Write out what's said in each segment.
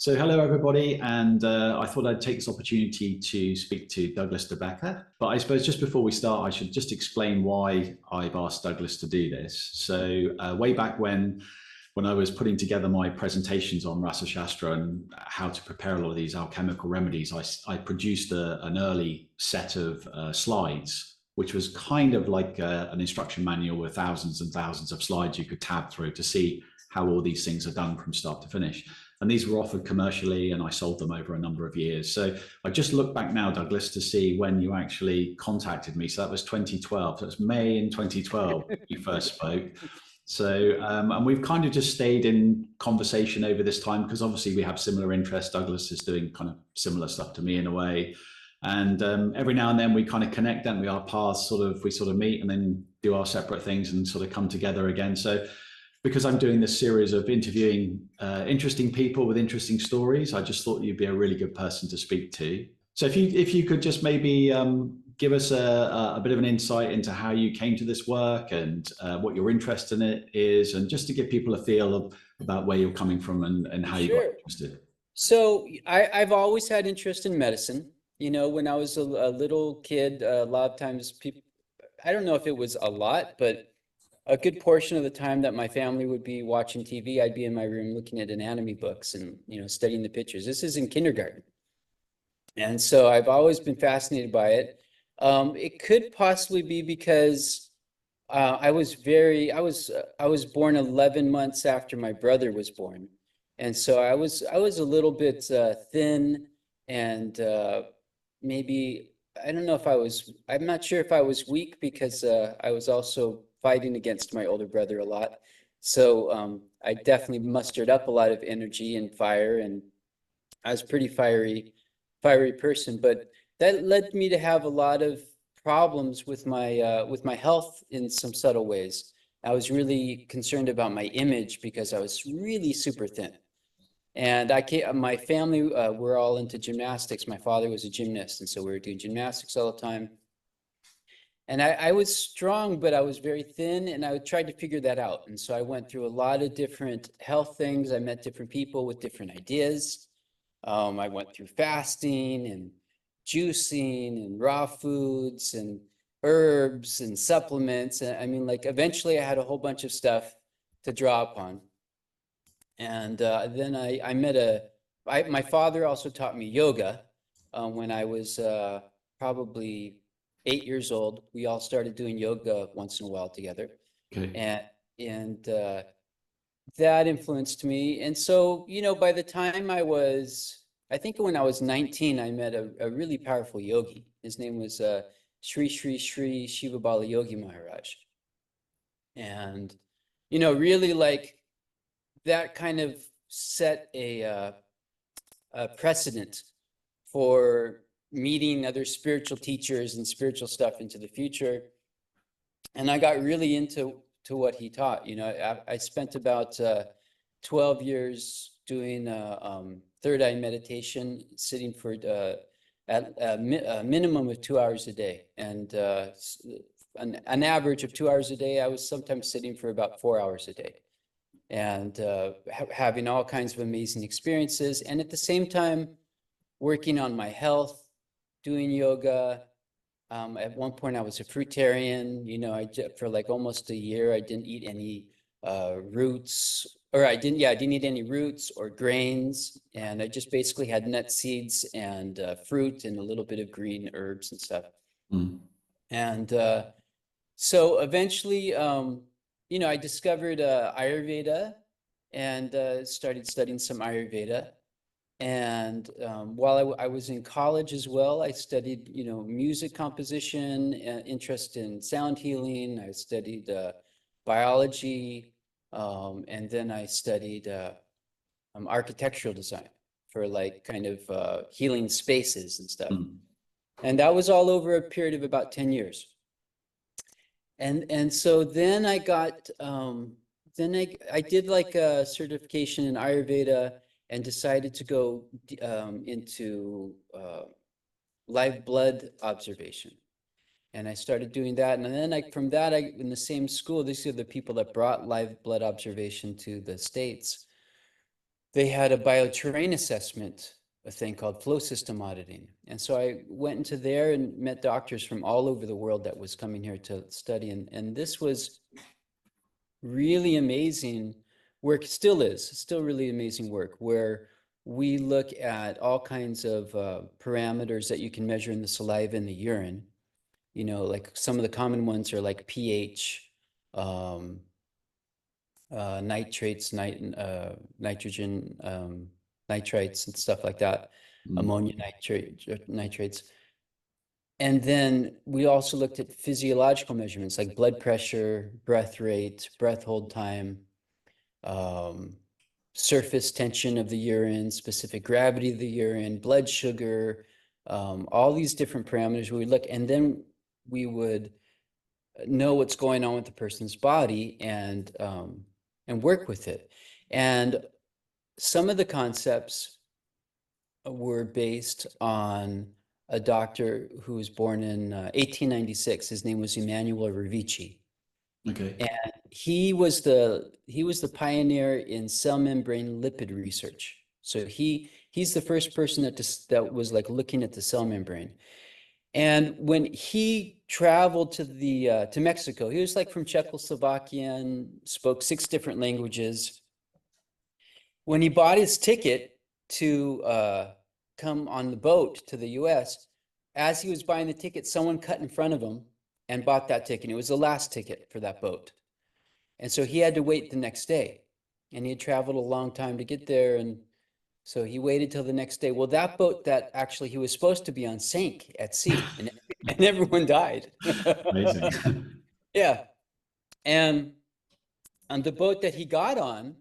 So, hello everybody, and I thought I'd take this opportunity to speak to Douglas de Becker. But I suppose just before we start, I should just explain why I've asked Douglas to do this. So, way back when I was putting together my presentations on Rasa Shastra and how to prepare a lot of these alchemical remedies, I produced an early set of slides, which was kind of like an instruction manual with thousands and thousands of slides you could tab through to see how all these things are done from start to finish. And these were offered commercially, and I sold them over a number of years. So I just looked back now, Douglas, to see when you actually contacted me. So that was 2012. So it's May in 2012 you first spoke. So, and we've kind of just stayed in conversation over this time because obviously we have similar interests. Douglas is doing kind of similar stuff to me in a way. And every now and then we kind of connect, don't we? Our paths we sort of meet and then do our separate things and sort of come together again. So because I'm doing this series of interviewing interesting people with interesting stories, I just thought you'd be a really good person to speak to. So if you could just maybe give us a bit of an insight into how you came to this work and what your interest in it is, and just to give people a feel about where you're coming from and how you got interested. So I've always had interest in medicine. You know, when I was a little kid, a lot of times people, I don't know if it was a lot, but a good portion of the time that my family would be watching TV, I'd be in my room looking at anatomy books and, studying the pictures. This is in kindergarten. And so I've always been fascinated by it. It could possibly be because I was born 11 months after my brother was born. And so I was a little bit thin and maybe, I don't know if I'm not sure if I was weak because I was also fighting against my older brother a lot. So I definitely mustered up a lot of energy and fire, and I was a pretty fiery person. But that led me to have a lot of problems with my health in some subtle ways. I was really concerned about my image because I was really super thin. And my family were all into gymnastics. My father was a gymnast, and so we were doing gymnastics all the time. And I was strong, but I was very thin, and I tried to figure that out. And so I went through a lot of different health things. I met different people with different ideas. I went through fasting and juicing and raw foods and herbs and supplements. And I mean, like, eventually I had a whole bunch of stuff to draw upon. And then I met my father also taught me yoga when I was probably 8 years old. We all started doing yoga once in a while together. Okay. And that influenced me. And so, by the time I think when I was 19, I met a really powerful yogi. His name was Sri Shiva Bala Yogi Maharaj. And, really, like, that kind of set a precedent for meeting other spiritual teachers and spiritual stuff into the future. And I got really into what he taught. I spent about 12 years doing third eye meditation, sitting for at a minimum of 2 hours a day. And an average of 2 hours a day, I was sometimes sitting for about 4 hours a day. And having all kinds of amazing experiences. And at the same time, working on my health, doing yoga. At one point I was a fruitarian. For like almost a year, I didn't eat any roots, or I didn't eat any roots or grains. And I just basically had nut seeds and fruit and a little bit of green herbs and stuff. Mm. And so eventually, I discovered Ayurveda and started studying some Ayurveda. And while I was in college as well, I studied, music composition, interest in sound healing. I studied biology, and then I studied architectural design for like kind of healing spaces and stuff. Mm. And that was all over a period of about 10 years. And so then I got, I did like a certification in Ayurveda and decided to go into live blood observation. And I started doing that. And then from that, in the same school, these are the people that brought live blood observation to the States. they had a bioterrain assessment, a thing called flow system auditing. And so I went into there and met doctors from all over the world that was coming here to study. And this was really amazing work, still is, still really amazing work, where we look at all kinds of parameters that you can measure in the saliva and the urine. You know, like some of the common ones are like pH, nitrates, nitrogen, nitrites and stuff like that, ammonia nitrates. And then we also looked at physiological measurements like blood pressure, breath rate, breath hold time, surface tension of the urine, specific gravity of the urine, blood sugar, all these different parameters we would look, and then we would know what's going on with the person's body and work with it. And some of the concepts were based on a doctor who was born in 1896. His name was Emanuele Revici. Okay. And he was the pioneer in cell membrane lipid research. So he's the first person that was like looking at the cell membrane. And when he traveled to Mexico, he was like from Czechoslovakia and spoke 6 different languages. When he bought his ticket to come on the boat to the US, as he was buying the ticket, someone cut in front of him and bought that ticket. It was the last ticket for that boat. And so he had to wait the next day. And he had traveled a long time to get there. And so he waited till the next day. Well, that boat that actually he was supposed to be on sank at sea, and everyone died. Amazing. Yeah. And on the boat that he got on,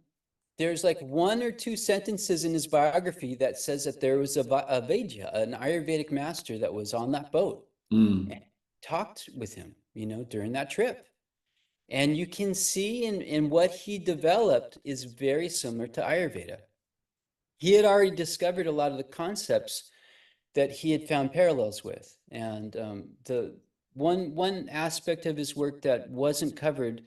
there's like 1 or 2 sentences in his biography that says that there was a Vaidya, an Ayurvedic master that was on that boat and talked with him, you know, during that trip. And you can see in what he developed is very similar to Ayurveda. He had already discovered a lot of the concepts that he had found parallels with. And the one aspect of his work that wasn't covered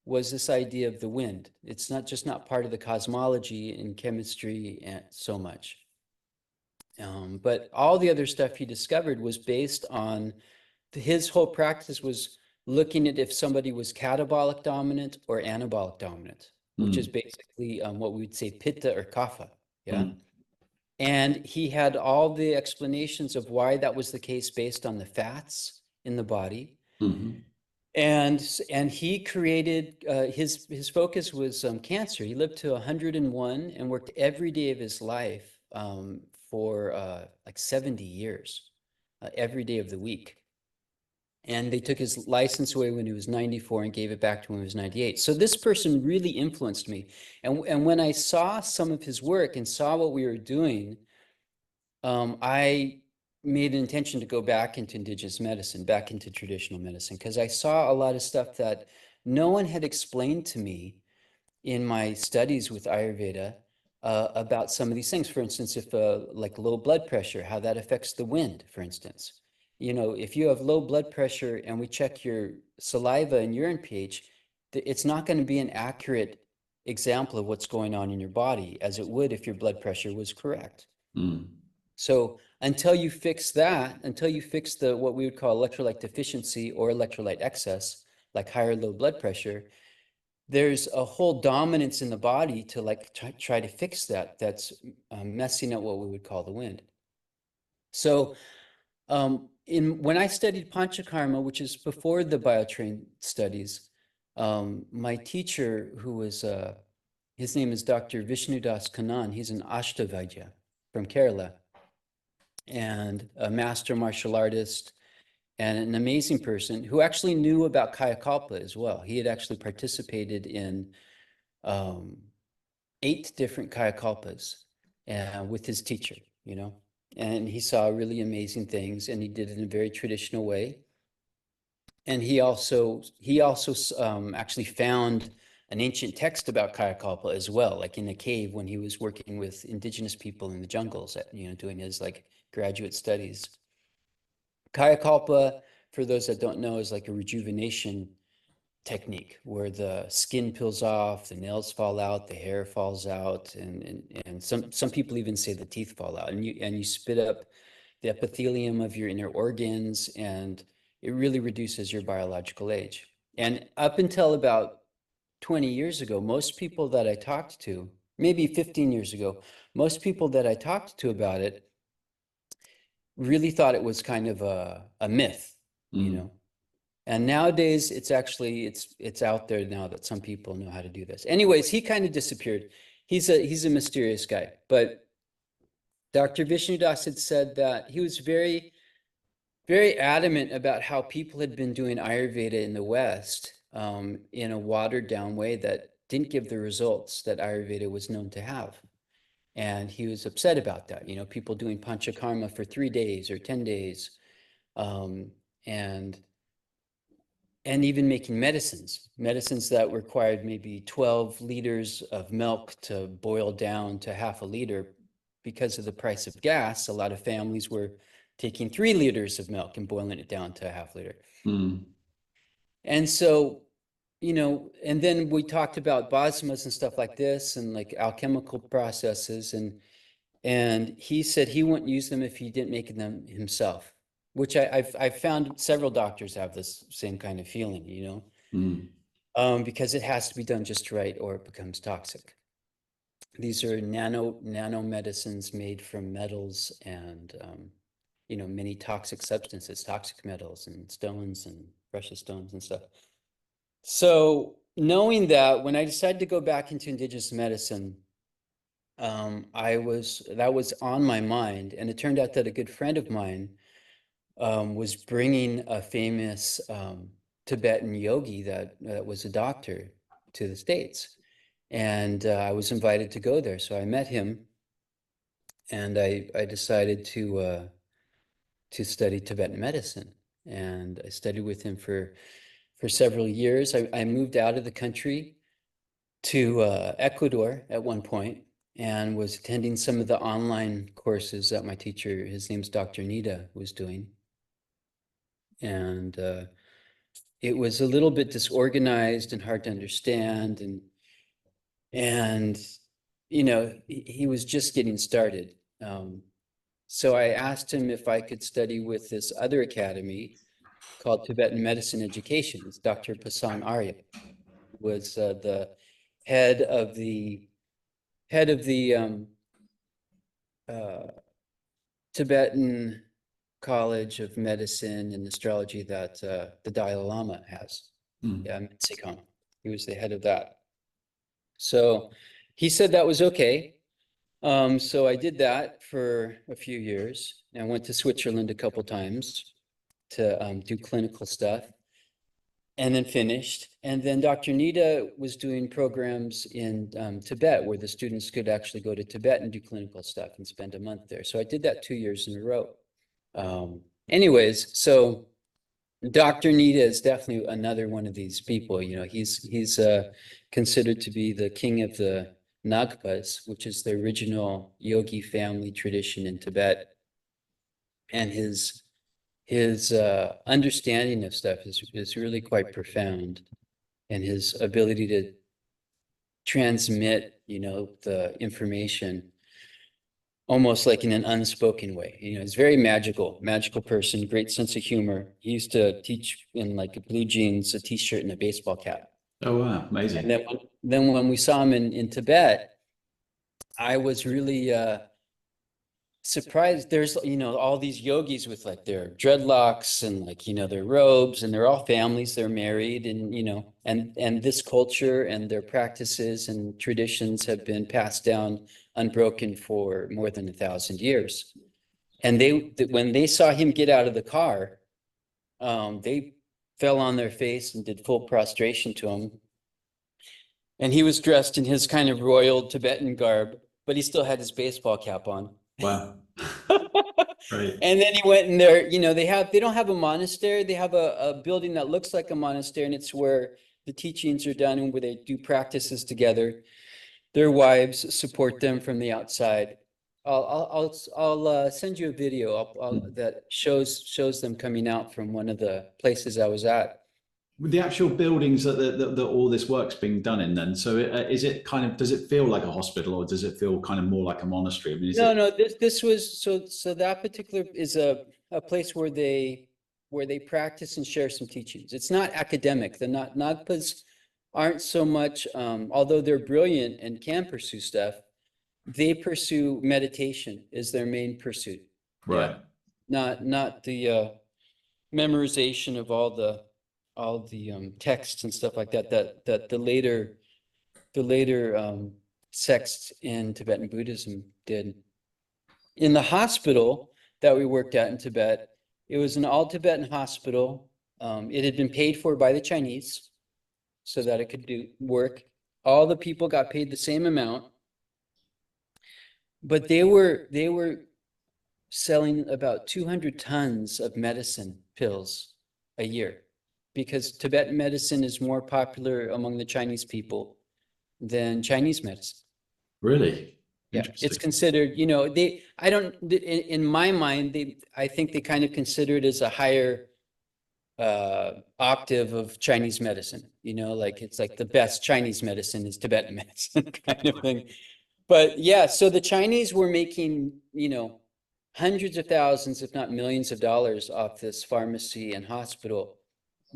was this idea of the wind. It's not part of the cosmology and chemistry and so much. But all the other stuff he discovered was based on his whole practice was looking at if somebody was catabolic dominant or anabolic dominant, which is basically what we would say pitta or kapha. Yeah. And he had all the explanations of why that was the case based on the fats in the body. And he created his focus was cancer. He lived to 101 and worked every day of his life for like 70 years, every day of the week. And they took his license away when he was 94 and gave it back to him when he was 98. So this person really influenced me. And when I saw some of his work and saw what we were doing, I made an intention to go back into indigenous medicine, back into traditional medicine, because I saw a lot of stuff that no one had explained to me in my studies with Ayurveda about some of these things. For instance, if like low blood pressure, how that affects the wind, for instance. You know, if you have low blood pressure and we check your saliva and urine pH, it's not going to be an accurate example of what's going on in your body as it would if your blood pressure was correct. So until you fix that, until you fix the what we would call electrolyte deficiency or electrolyte excess, like high or low blood pressure, there's a whole dominance in the body to like try to fix that. That's messing up what we would call the wind. So when I studied Panchakarma, which is before the biotrain studies, my teacher, who was his name is Dr. Vishnudas Kannan. He's an Ashtavaidya from Kerala and a master martial artist and an amazing person who actually knew about Kayakalpa as well. He had actually participated in 8 different Kayakalpas with his teacher, you know, and he saw really amazing things and he did it in a very traditional way. And he also actually found an ancient text about Kayakalpa as well, like in a cave when he was working with indigenous people in the jungles, you know, doing his like graduate studies. Kayakalpa, for those that don't know, is like a rejuvenation technique where the skin peels off, the nails fall out, the hair falls out, and some people even say the teeth fall out, and you spit up the epithelium of your inner organs, and it really reduces your biological age. And up until about 20 years ago, most people that I talked to, maybe 15 years ago, most people that I talked to about it really thought it was kind of a myth, you know. And nowadays it's actually it's out there now that some people know how to do this. Anyways, he kind of disappeared. He's a mysterious guy. But Dr. Vishnudas had said that he was very, very adamant about how people had been doing Ayurveda in the West in a watered down way that didn't give the results that Ayurveda was known to have. And he was upset about that, you know, people doing panchakarma for 3 days or 10 days, and even making medicines that required maybe 12 liters of milk to boil down to half a liter. Because of the price of gas, a lot of families were taking 3 liters of milk and boiling it down to a half liter. And so, you know, and then we talked about basmas and stuff like this, and like alchemical processes, and he said he wouldn't use them if he didn't make them himself, which I've found several doctors have this same kind of feeling, you know, because it has to be done just right or it becomes toxic. These are nano medicines made from metals and, you know, many toxic substances, toxic metals and stones and precious stones and stuff. So knowing that, when I decided to go back into indigenous medicine, that was on my mind, and it turned out that a good friend of mine was bringing a famous Tibetan yogi that was a doctor to the States, and I was invited to go there. So I met him, and I decided to study Tibetan medicine, and I studied with him for several years. I moved out of the country to Ecuador at one point, and was attending some of the online courses that my teacher, his name's Dr. Nida, was doing. And it was a little bit disorganized and hard to understand, and you know, he was just getting started. So I asked him if I could study with this other academy called Tibetan Medicine Education. It's Dr. Pasang Arya was the head of the Tibetan College of Medicine and Astrology that the Dalai Lama has. Sikong. He was the head of that. So he said that was okay. So I did that for a few years, and I went to Switzerland a couple times to do clinical stuff, and then finished. And then Dr. Nida was doing programs in Tibet where the students could actually go to Tibet and do clinical stuff and spend a month there. So I did that 2 years in a row. Anyways, so Dr. Nida is definitely another one of these people. You know, he's considered to be the king of the Nagpas, which is the original yogi family tradition in Tibet. And his understanding of stuff is really quite profound, and his ability to transmit, you know, the information almost like in an unspoken way. You know, he's very magical person, great sense of humor. He used to teach in like blue jeans, a t-shirt, and a baseball cap. Oh, wow. Amazing. And then when we saw him in Tibet, I was really surprised. There's, you know, all these yogis with like their dreadlocks and like, you know, their robes, and they're all families, they're married, and, you know, and this culture and their practices and traditions have been passed down unbroken for more than 1,000 years. And when they saw him get out of the car, they fell on their face and did full prostration to him. And he was dressed in his kind of royal Tibetan garb, but he still had his baseball cap on. Wow. Right. And then he went in there, you know, they don't have a monastery. They have a building that looks like a monastery, and it's where the teachings are done and where they do practices together. Their wives support them from the outside. I'll send you a video that shows them coming out from one of the places I was at. with the actual buildings that all this work's being done in then, so is it kind of, does it feel like a hospital, or does it feel kind of more like a monastery? I mean, is No, it? no, this was, so that particular is a place where they practice and share some teachings. It's not academic. The Nagpas aren't so much, although they're brilliant and can pursue stuff, they pursue meditation is their main pursuit. Right. Yeah. Not the memorization of all the texts and stuff like that that the later sects in Tibetan Buddhism did. In the hospital that we worked at in Tibet, it was an all Tibetan hospital. It had been paid for by the Chinese so that it could do work. All the people got paid the same amount, but they were selling about 200 tons of medicine pills a year, because Tibetan medicine is more popular among the Chinese people than Chinese medicine. Really? Yeah, it's Interesting. considered, I don't, in my mind, I think they kind of consider it as a higher octave of Chinese medicine, like it's like the best Chinese medicine is Tibetan medicine kind of thing. But yeah, so the Chinese were making, hundreds of thousands, if not millions of dollars off this pharmacy and hospital,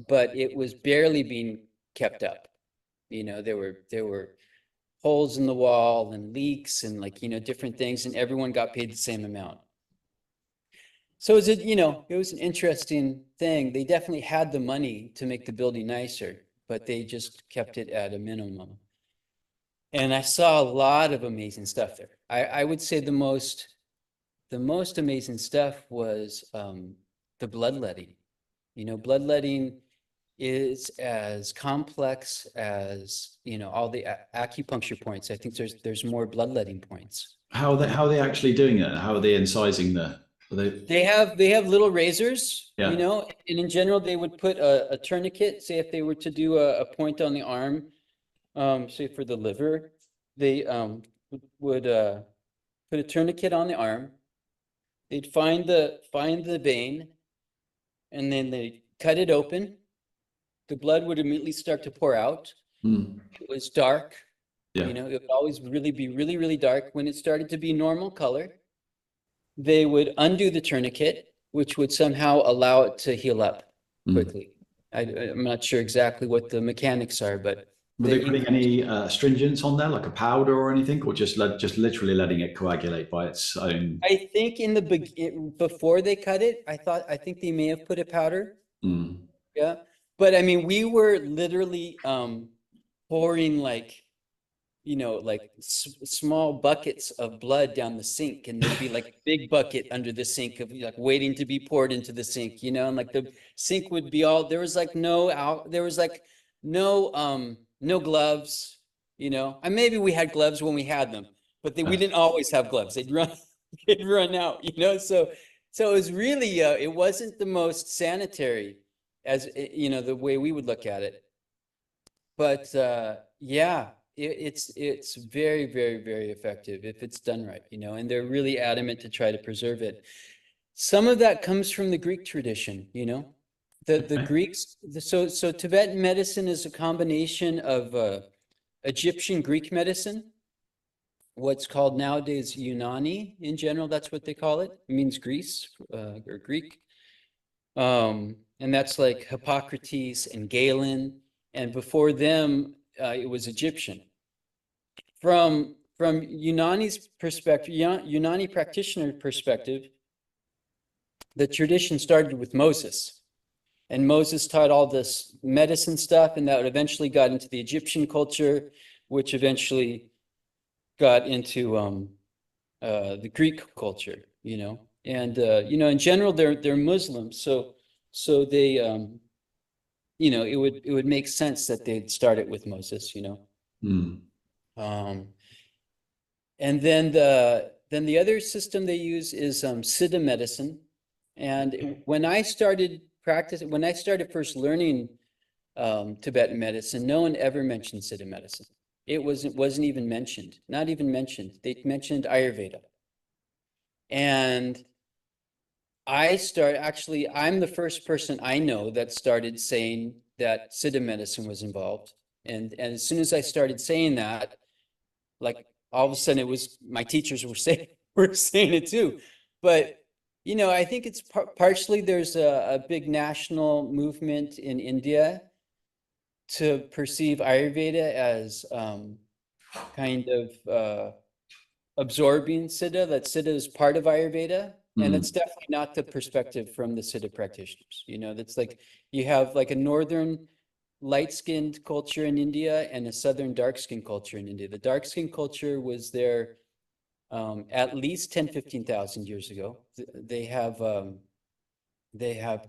but it was barely being kept up. There were holes in the wall and leaks and different things, and everyone got paid the same amount. So it was an interesting thing. They definitely had the money to make the building nicer, but they just kept it at a minimum. And I saw a lot of amazing stuff there. I would say the most amazing stuff was the bloodletting. Bloodletting is as complex as all the acupuncture points. I think there's more bloodletting points. How are they actually doing it? How are they incising They have little razors, Yeah. and in general they would put a tourniquet. Say if they were to do a point on the arm, say for the liver, they would put a tourniquet on the arm. They'd find the vein, and then they cut it open. The blood would immediately start to pour out. It was dark. Yeah. It would always really be really, really dark. When it started to be normal color, they would undo the tourniquet, which would somehow allow it to heal up quickly. I'm not sure exactly what the mechanics are, but Were they putting any astringents on there, like a powder or anything, or just literally letting it coagulate by its own? I think before they cut it, I think they may have put a powder. Yeah. But I mean, we were literally pouring like small buckets of blood down the sink, and there'd be like a big bucket under the sink of like waiting to be poured into the sink, and like the sink would be there was like no gloves, and maybe we had gloves when we had them, but we didn't always have gloves. They'd run out, so it was really it wasn't the most sanitary as the way we would look at it, but yeah, it's very, very, very effective if it's done right, and they're really adamant to try to preserve it. Some of that comes from the Greek tradition, the Greeks. So Tibetan medicine is a combination of Egyptian Greek medicine, what's called nowadays Unani in general. That's what they call it. It means Greece or Greek. And that's like Hippocrates and Galen. And before them, it was Egyptian. From Unani's perspective, Unani practitioner perspective, the tradition started with Moses. And Moses taught all this medicine stuff, and that eventually got into the Egyptian culture, which eventually got into the Greek culture, And in general, they're Muslims, so they it would make sense that they'd start it with Moses, And then the other system they use is Siddha medicine. And when I started first learning Tibetan medicine, no one ever mentioned Siddha medicine. It wasn't even mentioned, not even mentioned. They mentioned Ayurveda. And I'm the first person I know that started saying that Siddha medicine was involved. And as soon as I started saying that, like all of a sudden it was, my teachers were saying it too. But, you know, I think it's partially there's a big national movement in India to perceive Ayurveda as kind of absorbing Siddha, that Siddha is part of Ayurveda. And it's definitely not the perspective from the Siddha practitioners. You know, that's like you have like a northern light-skinned culture in India and a southern dark-skinned culture in India. The dark-skinned culture was there at least 10, 15,000 years ago. They have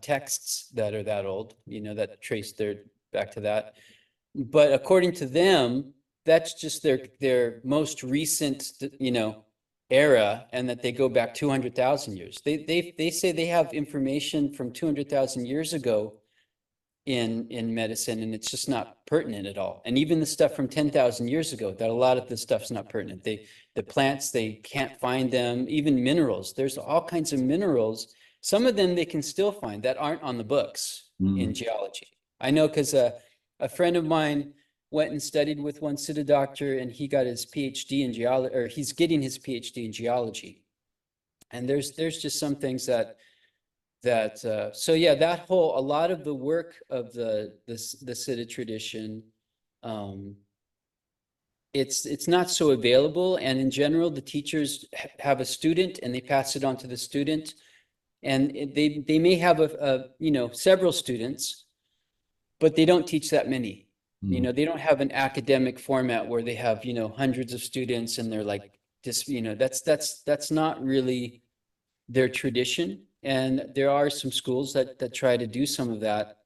texts that are that old, you know, that trace their back to that. But according to them, that's just their most recent, you know, era, and that they go back 200,000 years. They say they have information from 200,000 years ago in medicine, and it's just not pertinent at all. And even the stuff from 10,000 years ago, that a lot of the stuff's not pertinent. The plants, they can't find them. Even minerals, there's all kinds of minerals. Some of them they can still find that aren't on the books in geology. I know because a friend of mine went and studied with one Siddha doctor, and he got his PhD in geology, or he's getting his PhD in geology. And there's just some things that so yeah, that whole, a lot of the work of the Siddha tradition, it's not so available. And in general, the teachers have a student and they pass it on to the student, and they may have you know, several students, but they don't teach that many. You know, they don't have an academic format where they have, you know, hundreds of students and they're like just, you know, that's not really their tradition. And there are some schools that try to do some of that.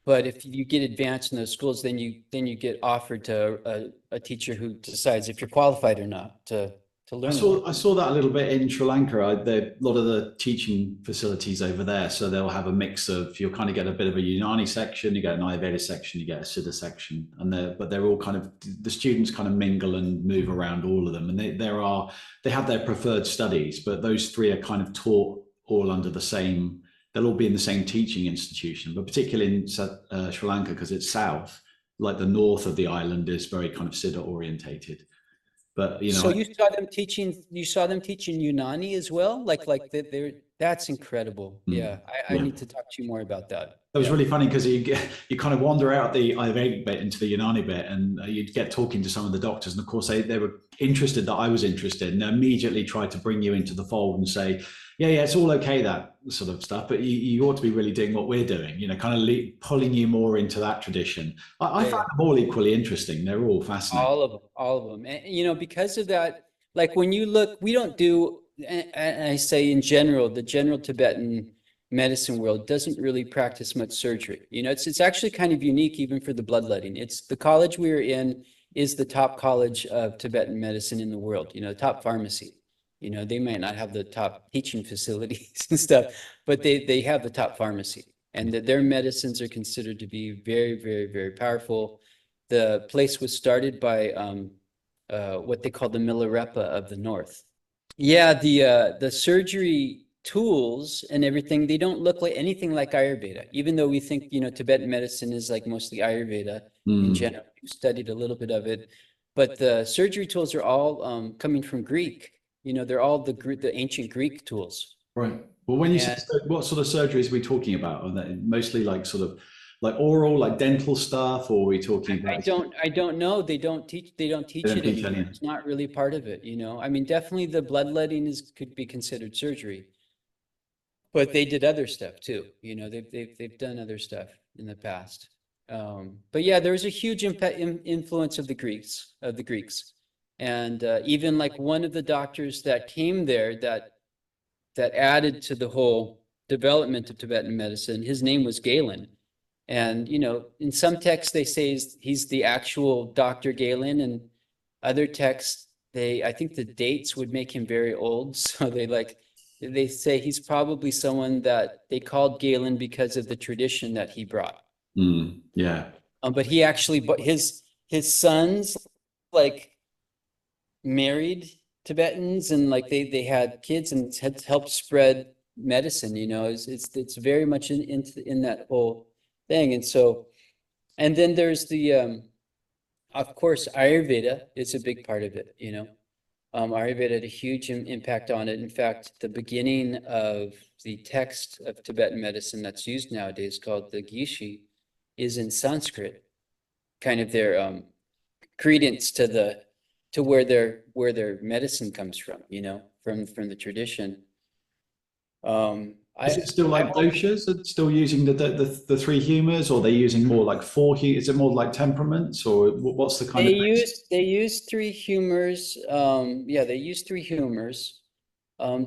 But if you get advanced in those schools, then you get offered to a teacher who decides if you're qualified or not to learn. I saw that a little bit in Sri Lanka. A lot of the teaching facilities over there, so they'll have a mix of, you'll kind of get a bit of a Unani section, you get an Ayurveda section, you get a Siddha section, and they're all kind of, the students kind of mingle and move around all of them, and they have their preferred studies, but those three are kind of taught all under the same. They'll all be in the same teaching institution, but particularly in Sri Lanka, because it's south, like the north of the island is very kind of Siddha orientated. But you know, so you saw them teaching Unani as well, like that's incredible. Yeah, I need to talk to you more about that. That was really funny because you kind of wander out the Ayurvedic bit into the Unani bit, and you'd get talking to some of the doctors, and of course they were interested that I was interested, and they immediately tried to bring you into the fold and say, yeah, it's all okay, that sort of stuff, but you ought to be really doing what we're doing, you know, kind of pulling you more into that tradition. I found them all equally interesting. They're all fascinating. All of them. And, you know, because of that, like when you look, we don't do, and I say in general, the general Tibetan medicine world doesn't really practice much surgery. You know, it's actually kind of unique even for the bloodletting. It's the college we're in is the top college of Tibetan medicine in the world, you know, top pharmacy. You know, they might not have the top teaching facilities and stuff, but they have the top pharmacy, and their medicines are considered to be very, very, very powerful. The place was started by what they call the Milarepa of the North. Yeah, the surgery tools and everything, they don't look like anything like Ayurveda, even though we think, you know, Tibetan medicine is like mostly Ayurveda in general. We've studied a little bit of it, but the surgery tools are all coming from Greek. You know, they're all the ancient Greek tools. Right. Well, when you say, what sort of surgeries are we talking about? Are they mostly like sort of like oral, like dental stuff, or are we talking about? I don't know. They don't teach it anymore. It's not really part of it, you know. I mean, definitely the bloodletting could be considered surgery, but they did other stuff too. You know, they've done other stuff in the past. But yeah, there was a huge influence of the Greeks. And even like one of the doctors that came there that added to the whole development of Tibetan medicine, his name was Galen. And, you know, in some texts, they say he's the actual Dr. Galen, and other texts, I think the dates would make him very old. So they say he's probably someone that they called Galen because of the tradition that he brought. Yeah. But he actually, his sons, like, married Tibetans, and like they had kids and had helped spread medicine. You know, it's very much in that whole thing. And so, and then there's the, of course, Ayurveda is a big part of it, you know. Ayurveda had a huge impact on it. In fact, the beginning of the text of Tibetan medicine that's used nowadays, called the Gyushi, is in Sanskrit, kind of their credence to where their medicine comes from, you know, from the tradition. Is it still like doshas? Are still using the three humors, or are they using more like four? Is it more like temperaments, or what's the kind of? They use three humors. Yeah, they use three humors.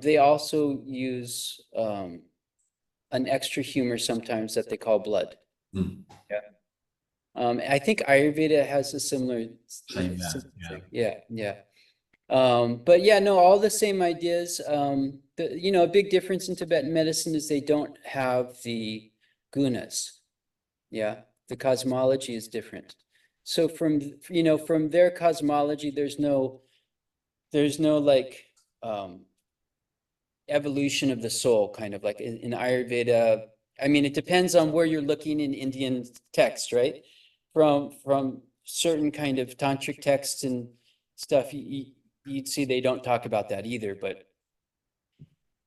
They also use an extra humor sometimes that they call blood. Hmm. Yeah. I think Ayurveda has a similar Same, thing. Yeah. But yeah, no, all the same ideas. You know, a big difference in Tibetan medicine is they don't have the gunas. Yeah, the cosmology is different. So from, you know, from their cosmology, there's no like evolution of the soul, kind of like in Ayurveda. I mean, it depends on where you're looking in Indian text, right? From certain kind of tantric texts and stuff, you'd see they don't talk about that either. But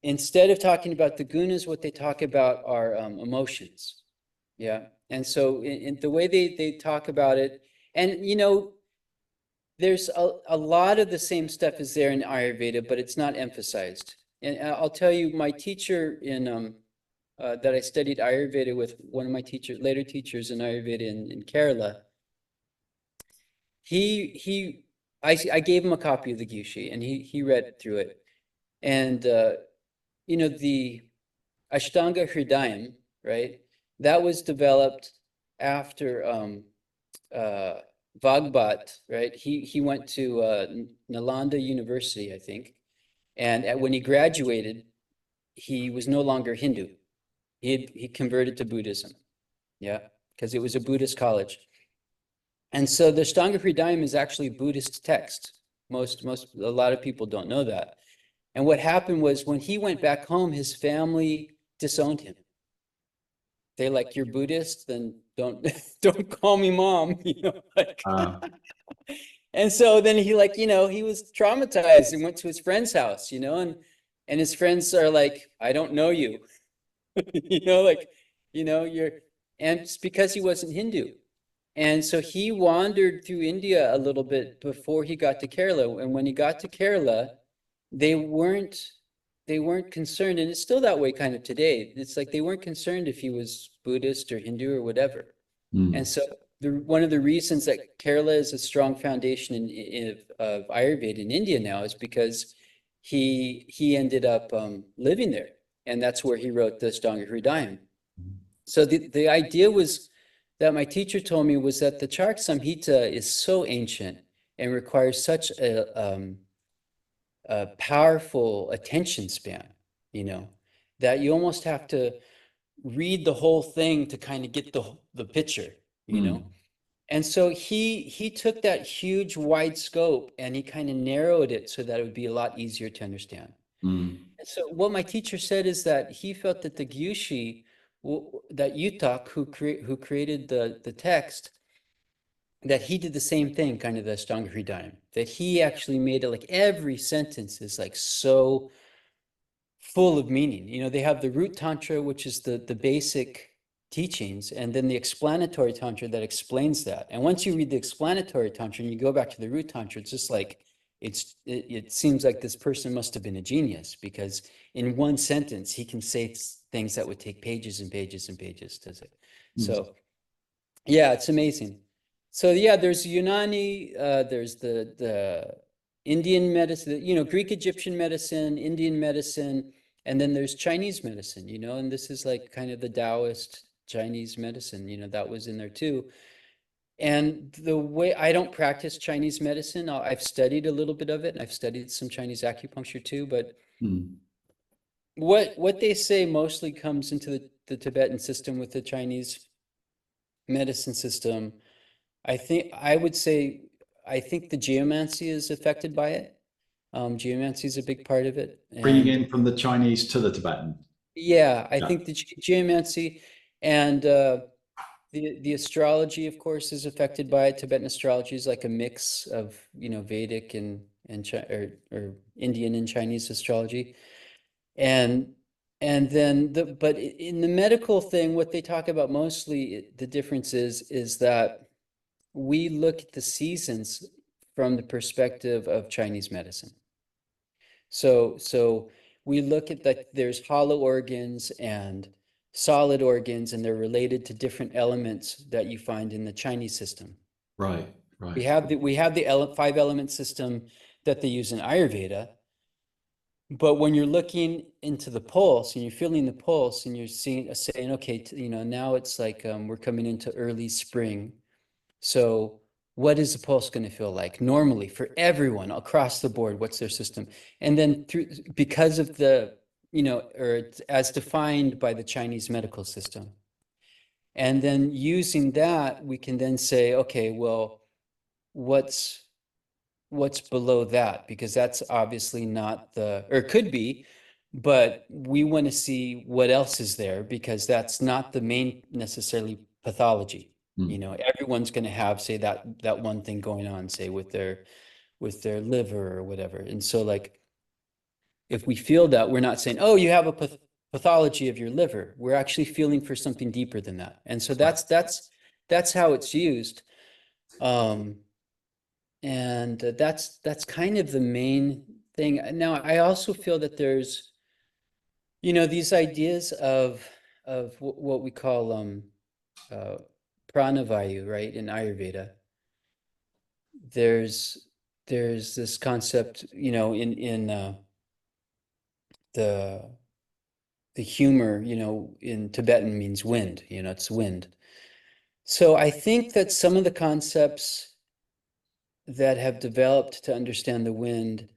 instead of talking about the gunas, what they talk about are emotions. Yeah. And so in the way they talk about it, and you know, there's a lot of the same stuff is there in Ayurveda, but it's not emphasized. And I'll tell you, my teacher in that I studied Ayurveda with, one of my later teachers in Ayurveda in Kerala, I gave him a copy of the Gyushi, and he read through it. And you know, the Ashtanga Hridayam, right? That was developed after Bhagbat, right? He went to Nalanda University, I think. And when he graduated, he was no longer Hindu. He converted to Buddhism. Yeah, because it was a Buddhist college. And so the Ashtanga Hridayam is actually a Buddhist text. A lot of people don't know that. And what happened was when he went back home, his family disowned him. They're like, "You're Buddhist, then don't don't call me mom," you know, like. And so then he, like, you know, he was traumatized and went to his friend's house, you know, and his friends are like, "I don't know you," you know, like, you know, and it's because he wasn't Hindu. And so he wandered through India a little bit before he got to Kerala. And when he got to Kerala, they weren't concerned, and it's still that way kind of today. It's like they weren't concerned if he was Buddhist or Hindu or whatever. And so one of the reasons that Kerala is a strong foundation of Ayurveda in India now is because he ended up living there, and that's where he wrote the Ashtanga Hridayam. So the idea was that my teacher told me was that the Charak Samhita is so ancient and requires such a powerful attention span, you know, that you almost have to read the whole thing to kind of get the picture, you know. And so he took that huge wide scope and he kind of narrowed it so that it would be a lot easier to understand. And so what my teacher said is that he felt that the Gyushi, that Yutak, who created the text, that he did the same thing, kind of the Ashtanga Hridayam, that he actually made it like every sentence is like so full of meaning. You know, they have the root tantra, which is the basic teachings, and then the explanatory tantra that explains that. And once you read the explanatory tantra and you go back to the root tantra, it's just like it seems like this person must have been a genius, because in one sentence he can say things that would take pages and pages and pages to say. So yeah, it's amazing. So yeah, there's Unani, there's the Indian medicine, you know, Greek Egyptian medicine, Indian medicine, and then there's Chinese medicine, you know, and this is like kind of the Taoist Chinese medicine, you know, that was in there too. And the way, I don't practice Chinese medicine, I've studied a little bit of it, and I've studied some Chinese acupuncture too, but what they say mostly comes into the Tibetan system with the Chinese medicine system. I would say, I think the geomancy is affected by it. Geomancy is a big part of it. Bringing in from the Chinese to the Tibetan. Yeah, I think the geomancy, and The astrology, of course, is affected by it. Tibetan astrology is like a mix of, Vedic and or Indian and Chinese astrology. And then but in the medical thing, what they talk about mostly, the difference is that we look at the seasons from the perspective of Chinese medicine. So we look at that there's hollow organs and solid organs, and they're related to different elements that you find in the Chinese system. Right, We right. have the five element system that they use in Ayurveda. But when you're looking into the pulse and you're feeling the pulse and you're saying, okay, now it's like we're coming into early spring. So what is the pulse going to feel like normally for everyone across the board? What's their system? And then because of or as defined by the Chinese medical system. And then using that, we can then say, okay, well, what's below that? Because that's obviously not or it could be, but we want to see what else is there, because that's not the main necessarily pathology. Everyone's going to have, say, that one thing going on, say, with their liver or whatever. And so, like, if we feel that, we're not saying, oh, you have a pathology of your liver. We're actually feeling for something deeper than that. And so that's how it's used. And that's kind of the main thing. Now, I also feel that there's, these ideas of what we call pranavayu, right, in Ayurveda. There's this concept, in the humor, in Tibetan means wind, it's wind. So I think that some of the concepts that have developed to understand the wind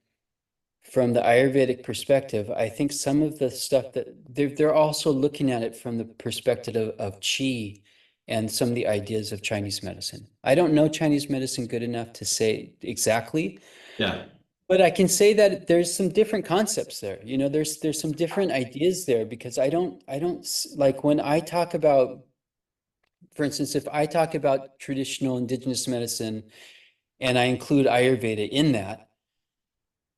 from the Ayurvedic perspective, I think some of the stuff that they're also looking at it from the perspective of qi and some of the ideas of Chinese medicine. I don't know Chinese medicine good enough to say exactly. Yeah. But I can say that there's some different concepts there. There's some different ideas there, because I don't like when I talk about, for instance, if I talk about traditional indigenous medicine and I include Ayurveda in that,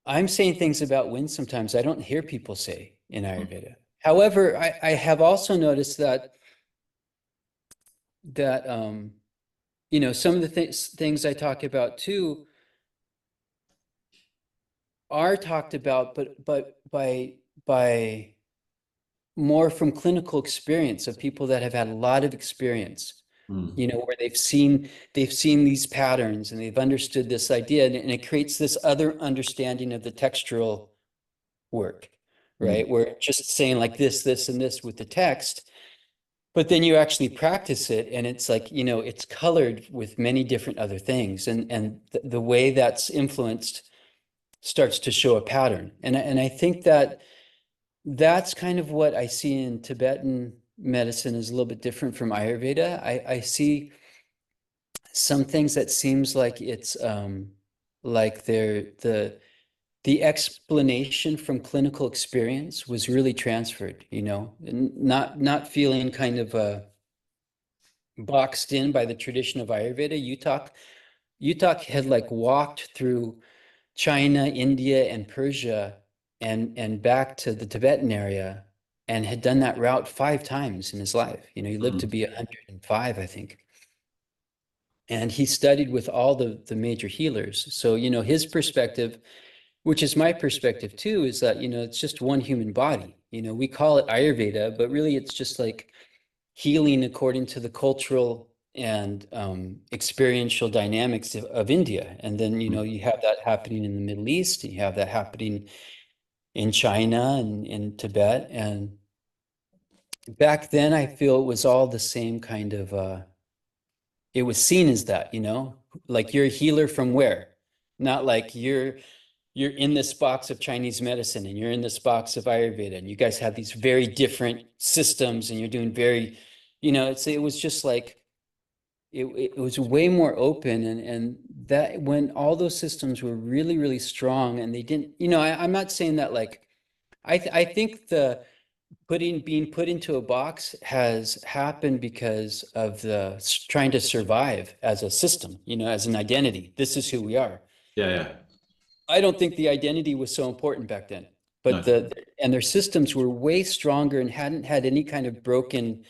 I'm saying things about wind sometimes I don't hear people say in Ayurveda. However, I have also noticed that some of the things I talk about too are talked about, but by more from clinical experience of people that have had a lot of experience, where they've seen these patterns and they've understood this idea, and it creates this other understanding of the textural work, right? Where just saying like this, and this with the text, but then you actually practice it, and it's like, it's colored with many different other things, and the way that's influenced starts to show a pattern. And I think that's kind of what I see in Tibetan medicine is a little bit different from Ayurveda. I see some things that seems like it's like the explanation from clinical experience was really transferred, and not feeling kind of boxed in by the tradition of Ayurveda. Yutak had like walked through China, India, and Persia, and back to the Tibetan area, and had done that route 5 times in his life. He lived to be 105, I think. And he studied with all the major healers. So, his perspective, which is my perspective too, is that, it's just one human body. We call it Ayurveda, but really it's just like healing according to the cultural and experiential dynamics of India. And then, you have that happening in the Middle East, and you have that happening in China and in Tibet. And back then, I feel it was all the same kind of, it was seen as that, like you're a healer from where? Not like you're in this box of Chinese medicine and you're in this box of Ayurveda, and you guys have these very different systems and you're doing very, it was just like, it was way more open, and that when all those systems were really, really strong, and they didn't, I'm not saying that like, I think being put into a box has happened because of trying to survive as a system, as an identity. This is who we are. Yeah, yeah. I don't think the identity was so important back then, but No. and their systems were way stronger and hadn't had any kind of broken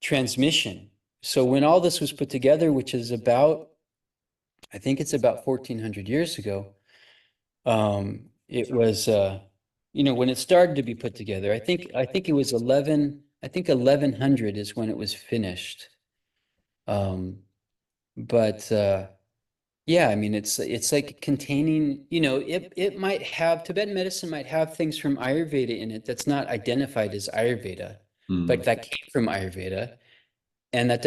transmission. So when all this was put together, which is I think it's about 1400 years ago, it was, when it started to be put together, I think it was 1100 is when it was finished. But yeah, I mean, it's like containing, it might have, Tibetan medicine might have things from Ayurveda in it that's not identified as Ayurveda, but that came from Ayurveda, and that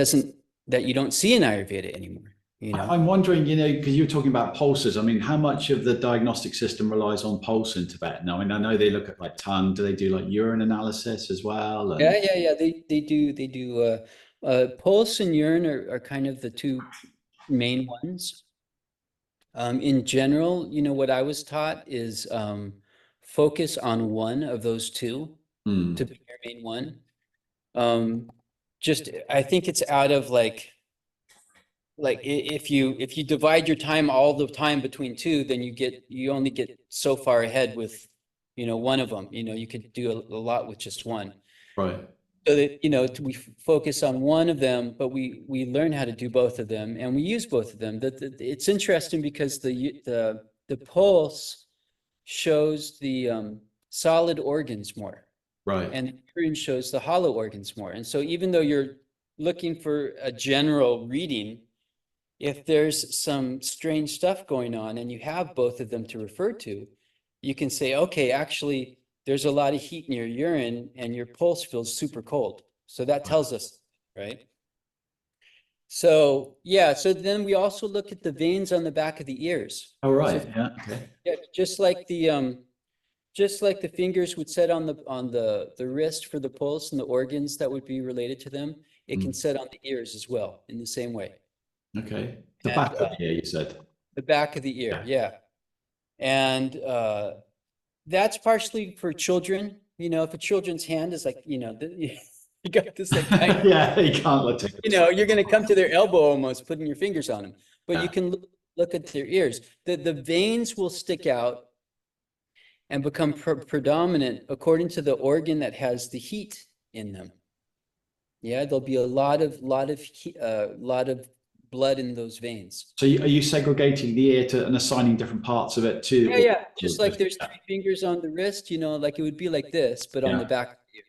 you don't see in Ayurveda anymore. I'm wondering, because you were talking about pulses. I mean, how much of the diagnostic system relies on pulse in Tibet? Now, I mean, I know they look at like tongue. Do they do like urine analysis as well? And... Yeah. They do. Pulse and urine are kind of the two main ones. In general, what I was taught is focus on one of those two to be your main one. I think it's out of like if you divide your time all the time between two, then you only get so far ahead with one of them. You could do a lot with just one. Right. So that we focus on one of them, but we learn how to do both of them, and we use both of them. It's interesting because the pulse shows the solid organs more, right, and the urine shows the hollow organs more. And so even though you're looking for a general reading, if there's some strange stuff going on and you have both of them to refer to, you can say, okay, actually, there's a lot of heat in your urine and your pulse feels super cold. So that tells us, right? So, yeah, so then we also look at the veins on the back of the ears. Oh, right. So, yeah, okay. Yeah, just like the fingers would set on the wrist for the pulse and the organs that would be related to them, it can set on the ears as well in the same way. Okay. The back of the ear, you said. The back of the ear, yeah. And that's partially for children. If a children's hand is like, you got this like tiny, yeah, you can't let it. you're going to come to their elbow almost putting your fingers on them. But you can look at their ears. The veins will stick out and become predominant according to the organ that has the heat in them. Yeah, there'll be a lot of blood in those veins. So are you segregating the ear and assigning different parts of it to? Yeah. Just like there's 3 fingers on the wrist, like it would be like this, but on the back of the ear.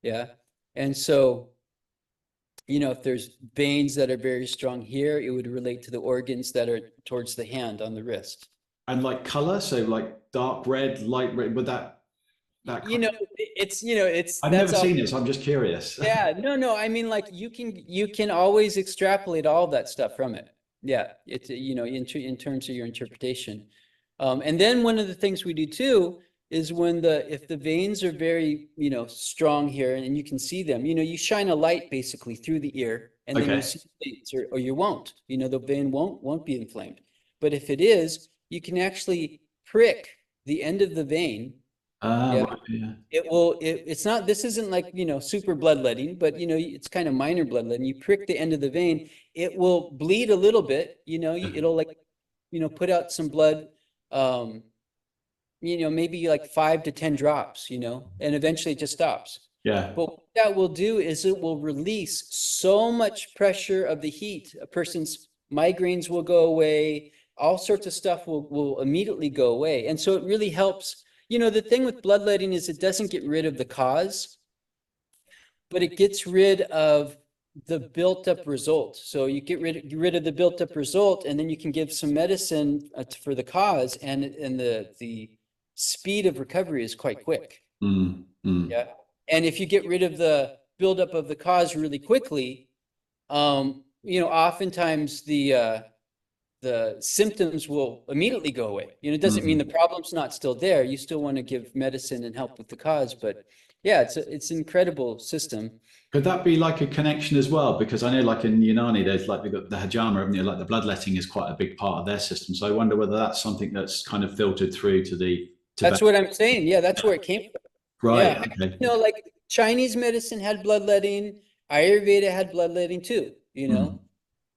Yeah. And so, if there's veins that are very strong here, it would relate to the organs that are towards the hand on the wrist. And like color, so like dark red, light red, would that it's I've never seen it, so I'm just curious. Yeah, no. I mean, like you can always extrapolate all that stuff from it. Yeah, it's in terms of your interpretation. And then one of the things we do too is if the veins are very strong here and you can see them, you shine a light basically through the ear, and then you see the veins, or you won't. The vein won't be inflamed. But if it is, you can actually prick the end of the vein. Right, It's not, this isn't like, super bloodletting, but, it's kind of minor bloodletting. You prick the end of the vein, it will bleed a little bit, it'll like, put out some blood, maybe like 5 to 10 drops, and eventually it just stops. Yeah. But what that will do is it will release so much pressure of the heat. A person's migraines will go away, all sorts of stuff will immediately go away. And so it really helps. The thing with bloodletting is it doesn't get rid of the cause, but it gets rid of the built-up result. So you get rid of the built-up result, and then you can give some medicine for the cause, and the speed of recovery is quite quick. Yeah, and if you get rid of the buildup of the cause really quickly, oftentimes the symptoms will immediately go away. It doesn't mean the problem's not still there. You still want to give medicine and help with the cause, but yeah, it's an incredible system. Could that be like a connection as well? Because I know like in Unani, they've got the Hajama, haven't you? Like the bloodletting is quite a big part of their system. So I wonder whether that's something that's kind of filtered through to the Tibet. That's what I'm saying. Yeah, that's where it came from. Right. Yeah. Okay. Chinese medicine had bloodletting. Ayurveda had bloodletting too, you know. Mm.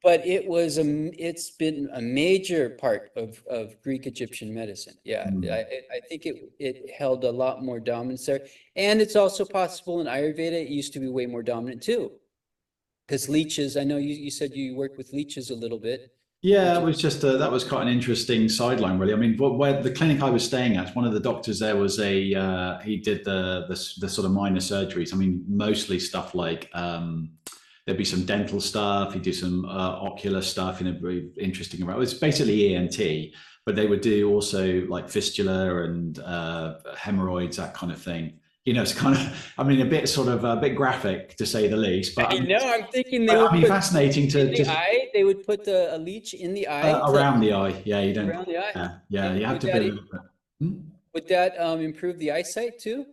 But it's been a major part of Greek Egyptian medicine. Yeah, Mm. I think it held a lot more dominance there. And it's also possible in Ayurveda, it used to be way more dominant too. Because leeches, I know you said you worked with leeches a little bit, Yeah, which it was just that was quite an interesting sideline, really. I mean, where the clinic I was staying at, one of the doctors there was he did the sort of minor surgeries. I mean, mostly stuff like there'd be some dental stuff. He'd do some ocular stuff, very interesting. It was basically ENT, but they would do also like fistula and hemorrhoids, that kind of thing. It's kind of, I mean, a bit graphic to say the least, but I know. I'm thinking they but I would mean, put fascinating in to the just eye. They would put a leech in the eye to around the eye. Yeah, you don't. around the eye. Yeah, And you have to be. Hmm? would that improve the eyesight too?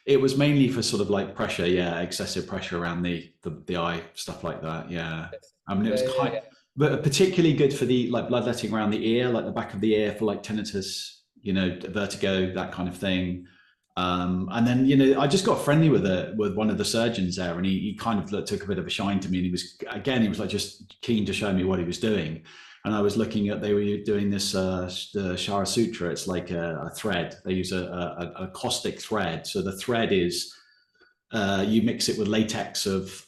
It was mainly for sort of like pressure, yeah, excessive pressure around the eye, stuff like that. Yeah, I mean, it was Yeah, quite, but particularly good for the like bloodletting around the ear, like the back of the ear for like tinnitus, vertigo, that kind of thing. And then I just got friendly with one of the surgeons there, and he kind of took a bit of a shine to me, and he was like just keen to show me what he was doing. And I was looking at, they were doing this the Shara Sutra. It's like a thread. They use a caustic thread. So the thread is you mix it with latex of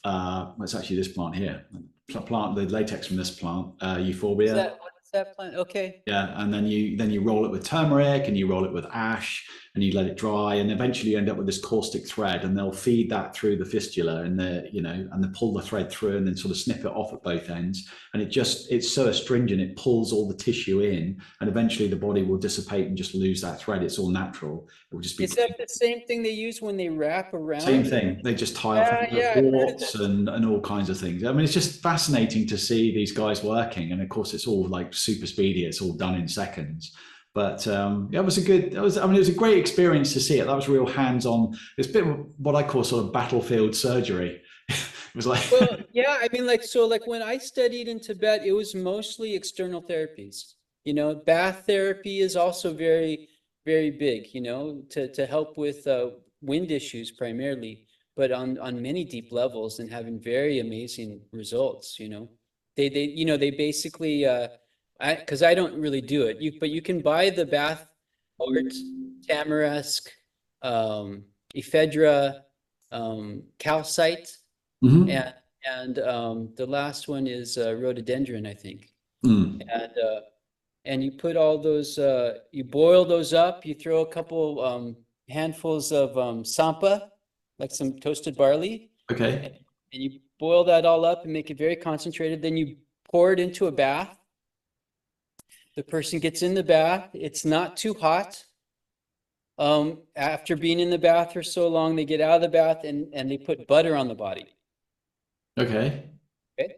it's actually this plant here. Plant the latex from this plant, euphorbia. What is that plant? Okay. Yeah, and then you roll it with turmeric and you roll it with ash and you let it dry, and eventually you end up with this caustic thread, and they'll feed that through the fistula, and and they pull the thread through and then sort of snip it off at both ends, and it's so astringent, it pulls all the tissue in, and eventually the body will dissipate and just lose that thread. It's all natural. It will just be Is that the same thing they use when they wrap same around? thing. They just tie off Yeah, I've heard of warts that. and all kinds of things. I mean, it's just fascinating to see these guys working. And of course, it's all like super speedy. It's all done in seconds. But yeah, it was a great experience to see it. That was real hands-on. It's a bit of what I call sort of battlefield surgery. It was like, Well, yeah, I mean, like when I studied in Tibet, it was mostly external therapies. Bath therapy is also very, very big, to help with wind issues primarily, but on many deep levels and having very amazing results. They basically because I don't really do it. But you can buy the bath salts, tamarisk, ephedra, calcite, mhm. and the last one is rhododendron, I think. Mm. And you put all those, you boil those up. You throw a couple handfuls of sampa, like some toasted barley, Okay. and you boil that all up and make it very concentrated. Then you pour it into a bath. The person gets in the bath. It's not too hot. After being in the bath for so long, they get out of the bath and they put butter on the body. Okay. Okay.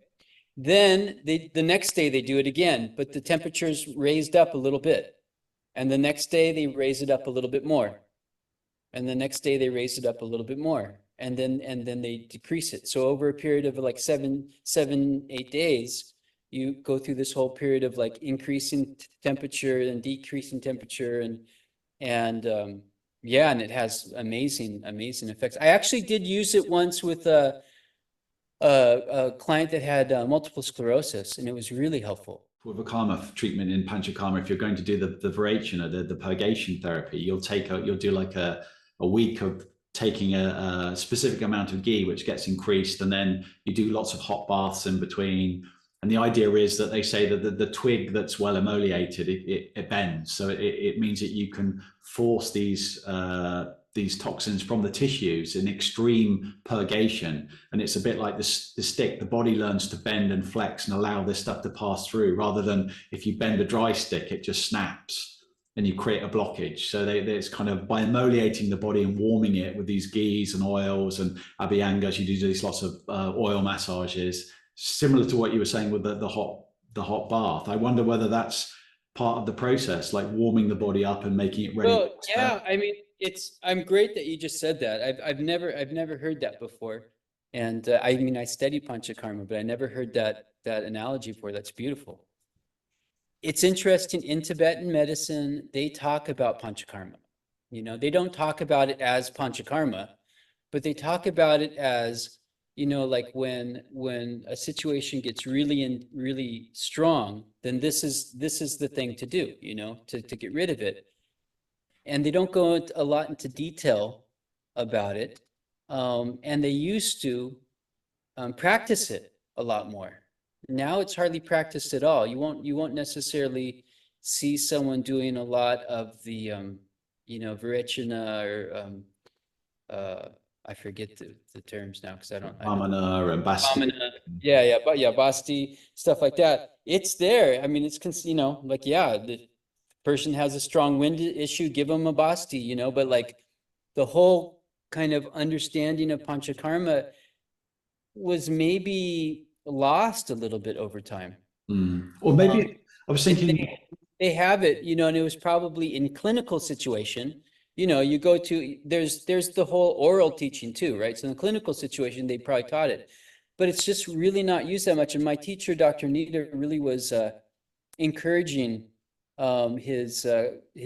Then the next day they do it again, but the temperature's raised up a little bit. And the next day they raise it up a little bit more. And the next day they raise it up a little bit more. And then they decrease it. So over a period of like 8 days, you go through this whole period of like increasing temperature and decreasing temperature and yeah, and it has amazing effects. I actually did use it once with a client that had multiple sclerosis, and it was really helpful. With a karma treatment in panchakarma, if you're going to do the virachana, the purgation therapy, you'll do like a week of taking a specific amount of ghee, which gets increased, and then you do lots of hot baths in between. And the idea is that they say that the twig that's well emoliated, it bends. So it means that you can force these toxins from the tissues in extreme purgation. And it's a bit like the stick. The body learns to bend and flex and allow this stuff to pass through, rather than if you bend a dry stick, it just snaps and you create a blockage. So it's kind of by emoliating the body and warming it with these ghees and oils and abhyangas, you do these lots of oil massages, similar to what you were saying with the hot bath. I wonder whether that's part of the process, like warming the body up and making it ready. Well, yeah, I mean, I'm great that you just said that. I've never heard that before. And I mean, I studied panchakarma, but I never heard that analogy before. That's beautiful. It's interesting, in Tibetan medicine, they talk about panchakarma. They don't talk about it as panchakarma, but they talk about it as, like when a situation gets really strong, then this is the thing to do, to get rid of it. And they don't go a lot into detail about it. And they used to practice it a lot more. Now it's hardly practiced at all. You won't necessarily see someone doing a lot of the Virechana or I forget the terms now because I don't. Vamana and Basti. Vamana, yeah, Basti, stuff like that. It's there. I mean, it's like the person has a strong wind issue, give them a Basti, but like the whole kind of understanding of Panchakarma was maybe lost a little bit over time. Or maybe I was thinking they have it, and it was probably in clinical situation. You go to there's the whole oral teaching too, right? So in the clinical situation, they probably taught it, but it's just really not used that much. And my teacher, Dr. Nita, really was encouraging his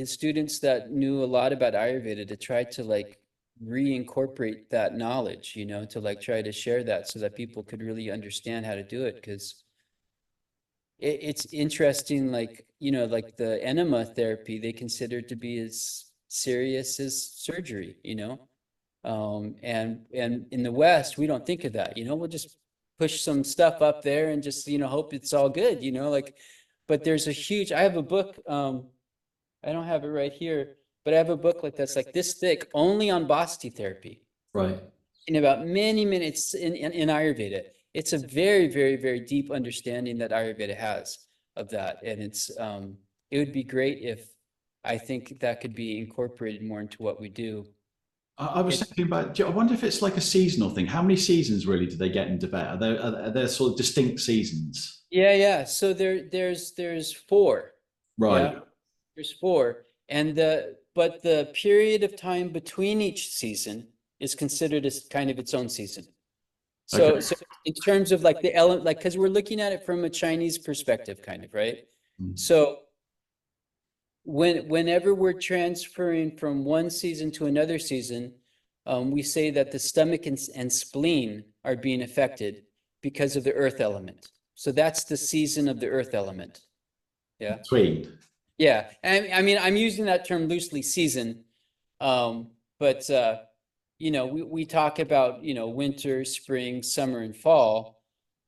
students that knew a lot about Ayurveda to try to like reincorporate that knowledge, to like try to share that so that people could really understand how to do it. Because it's interesting, like, like the enema therapy, they consider to be as serious as surgery, and in the West, we don't think of that, we'll just push some stuff up there and just, hope it's all good, like, but there's I have a book, I don't have it right here, but I have a book like that's like this thick, only on Basti therapy. Right. In about many minutes in Ayurveda. It's a very, very, very deep understanding that Ayurveda has of that. And it would be great if I think that could be incorporated more into what we do. I was thinking about, I wonder if it's like a seasonal thing. How many seasons really do they get in Tibet? Are there sort of distinct seasons? Yeah. So there's 4. Right. Yeah? There's 4. And but the period of time between each season is considered as kind of its own season. So, Okay. so in terms of like the element, like, because we're looking at it from a Chinese perspective, kind of, right? So whenever we're transferring from one season to another season, we say that the stomach and spleen are being affected because of the earth element. So that's the season of the earth element. Yeah. Sweet. Yeah. I mean, I'm using that term loosely, season. But we talk about, winter, spring, summer, and fall.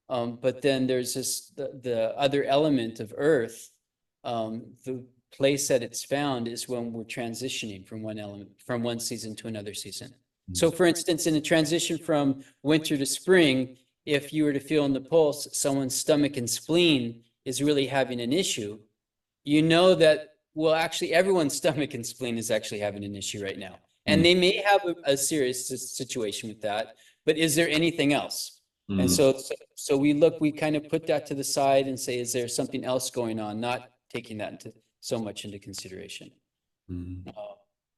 But then there's the other element of earth. The place that it's found is when we're transitioning from one season to another season. So for instance, in a transition from winter to spring, if you were to feel in the pulse, someone's stomach and spleen is really having an issue, that, well, actually everyone's stomach and spleen is actually having an issue right now. And they may have a serious situation with that, but is there anything else? And so we kind of put that to the side and say, is there something else going on? Not taking that so much into consideration.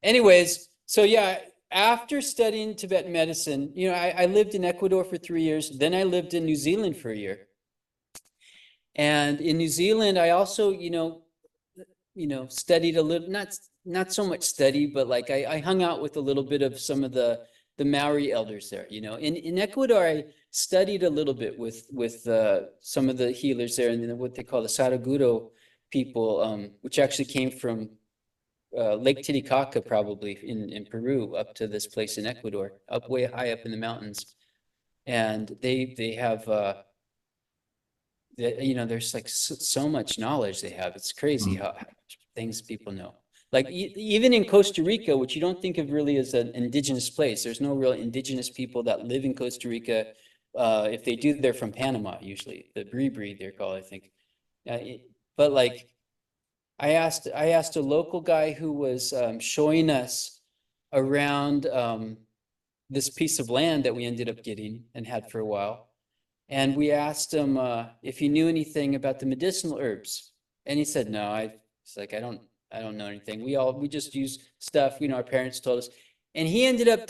Anyways, so yeah, after studying Tibetan medicine, I lived in Ecuador for 3 years. Then I lived in New Zealand for a year. And in New Zealand, I also, studied a little, not so much study, but like I hung out with a little bit of some of the Maori elders there. In Ecuador, I studied a little bit with some of the healers there, and what they call the Saraguro people, which actually came from Lake Titicaca, probably in Peru, up to this place in Ecuador, up way high up in the mountains. And they have there's like so much knowledge they have. It's crazy how much things people know. Like even in Costa Rica, which you don't think of really as an indigenous place, there's no real indigenous people that live in Costa Rica. If they do, they're from Panama usually. The Bribri, they're called, I think. But like, I asked a local guy who was showing us around this piece of land that we ended up getting and had for a while. And we asked him if he knew anything about the medicinal herbs. And he said, no, it's like, I don't know anything. We just use stuff, our parents told us. And he ended up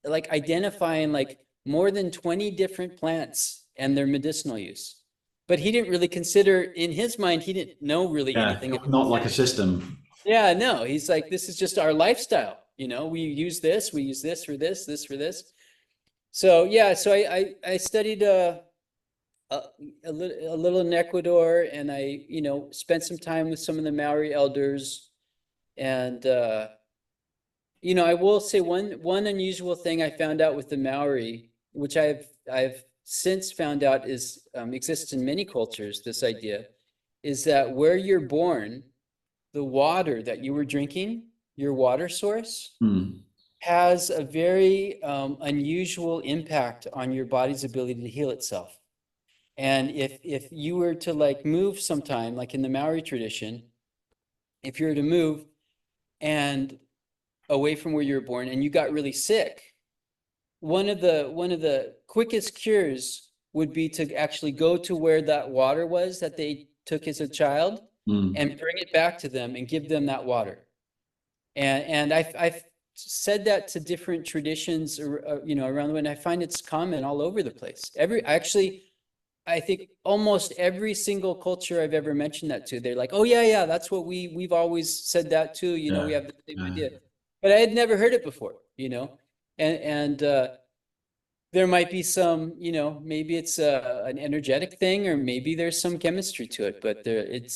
like identifying like more than 20 different plants and their medicinal use. But he didn't really consider, in his mind, he didn't know really anything. Not like a system. Yeah, no, he's like, this is just our lifestyle. We use this for this, this for this. So yeah, so I studied a, a little in Ecuador, and I, spent some time with some of the Maori elders. And I will say one unusual thing I found out with the Maori, which I've since found out is exists in many cultures. This idea is that where you're born, the water that you were drinking, your water source, Mm. has a very unusual impact on your body's ability to heal itself. And if you were to like move sometime, like in the Maori tradition, if you were to move and away from where you were born and you got really sick, one of the quickest cures would be to actually go to where that water was that they took as a child Mm. and bring it back to them and give them that water. And I've said that to different traditions, around the world, and I find it's common all over the place. I think almost every single culture I've ever mentioned that to, they're like, "Oh yeah, yeah, that's what we've always said that too. We Yeah. have the same Yeah. idea." But I had never heard it before, and there might be some, maybe it's an energetic thing, or maybe there's some chemistry to it, but it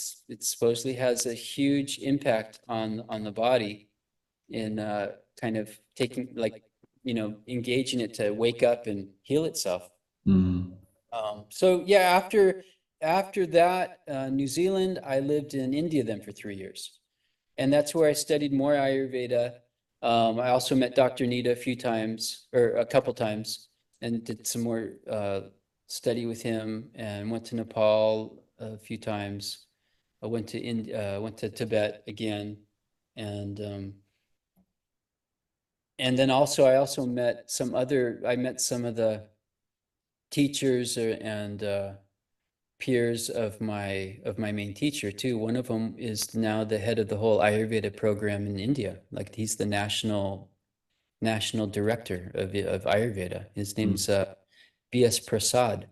supposedly has a huge impact on the body in kind of taking, like, engaging it to wake up and heal itself. Mm. So yeah, after that, New Zealand, I lived in India then for 3 years, and that's where I studied more Ayurveda. I also met Dr. Nita a few times, or a couple times, and did some more study with him, and went to Nepal a few times. I went to Tibet again, and then also I met some of the teachers and peers of my main teacher too. One of them is now the head of the whole Ayurveda program in India. Like, he's the national director of Ayurveda. His Mm. name's B.S. Prasad,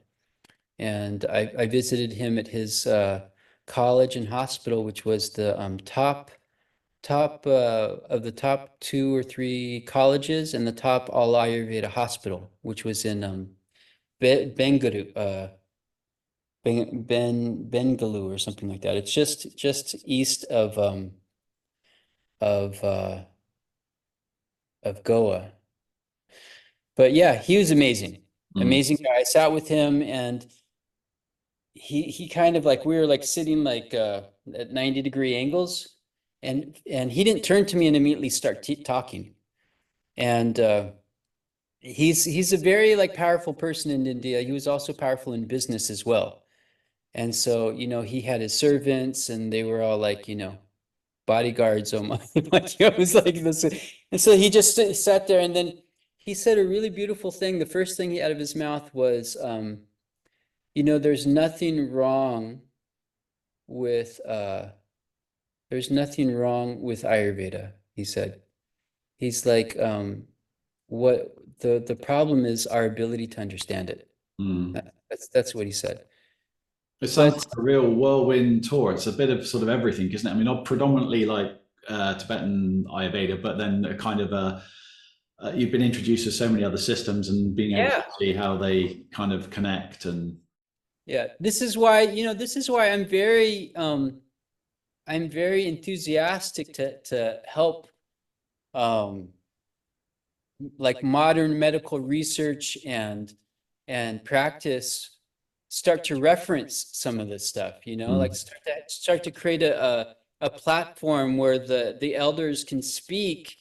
and I visited him at his college and hospital, which was the top of the top two or three colleges and the top all Ayurveda hospital, which was in Bengaluru, Bengaluru or something like that. It's just east of uh, of Goa. But yeah, he was amazing, Mm. amazing guy. I sat with him, and he kind of, like, we were like sitting like at 90-degree angles, and he didn't turn to me and immediately start talking. And he's a very, like, powerful person in India. He was also powerful in business as well. And so, he had his servants, and they were all like, bodyguards almost. Like, it was like this. And so he just sat there, and then he said a really beautiful thing. The first thing out of his mouth was, there's nothing wrong with Ayurveda, he said. He's like, what the problem is our ability to understand it. Mm. That's what he said. It sounds But like a real whirlwind tour. It's a bit of sort of everything, isn't it? I mean, not predominantly like Tibetan Ayurveda, but then a kind of you've been introduced to so many other systems and being able to yeah, see how they kind of connect. And yeah. This is why I'm very enthusiastic to help, um, like, modern medical research and practice start to reference some of this stuff, like, mm. start to create a platform where the elders can speak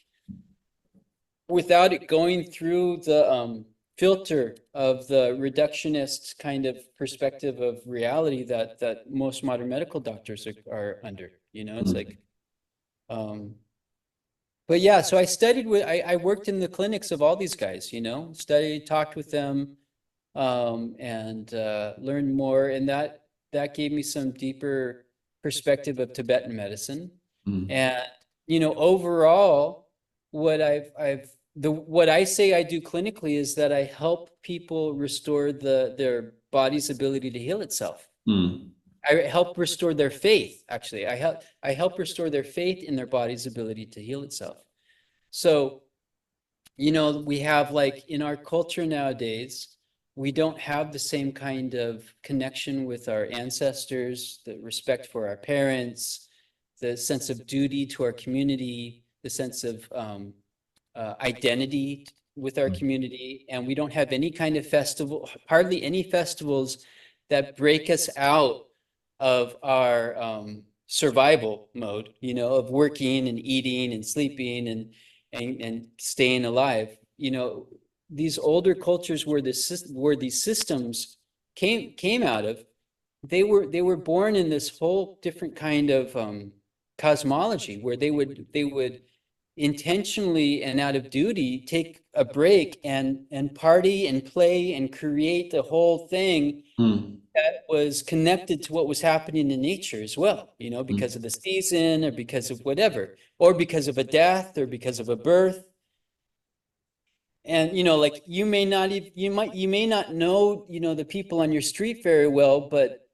without it going through the filter of the reductionist kind of perspective of reality that most modern medical doctors are under. It's Mm. like, um, but yeah, so I worked in the clinics of all these guys, studied, talked with them, and learned more, and that gave me some deeper perspective of Tibetan medicine. Mm. And overall, what I say I do clinically is that I help people restore their body's ability to heal itself. Mm. I help restore their faith, actually. I help restore their faith in their body's ability to heal itself. So, we have like in our culture nowadays, we don't have the same kind of connection with our ancestors, the respect for our parents, the sense of duty to our community, the sense of identity with our community. And we don't have any kind of festival, hardly any festivals that break us out of our survival mode, of working and eating and sleeping and staying alive. These older cultures where these systems came out of, they were born in this whole different kind of cosmology where they would intentionally and out of duty take a break and party and play and create the whole thing that was connected to what was happening in nature as well, because of the season or because of whatever, or because of a death or because of a birth. And like you may not know the people on your street very well, but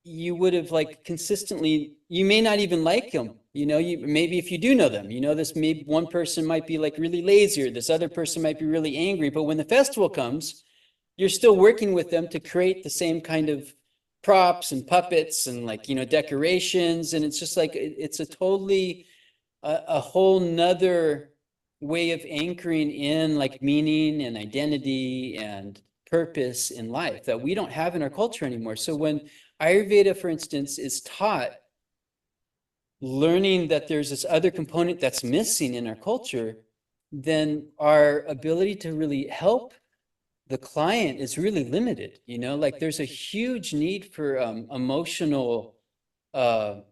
you would have like consistently, you may not even like them, maybe if you do know them, this maybe one person might be like really lazy or this other person might be really angry, but when the festival comes, you're still working with them to create the same kind of props and puppets and like decorations, and it's just like it's a totally a whole nother way of anchoring in like meaning and identity and purpose in life that we don't have in our culture anymore. So when Ayurveda, for instance, is taught, learning that there's this other component that's missing in our culture, then our ability to really help the client is really limited. Like there's a huge need for emotional, a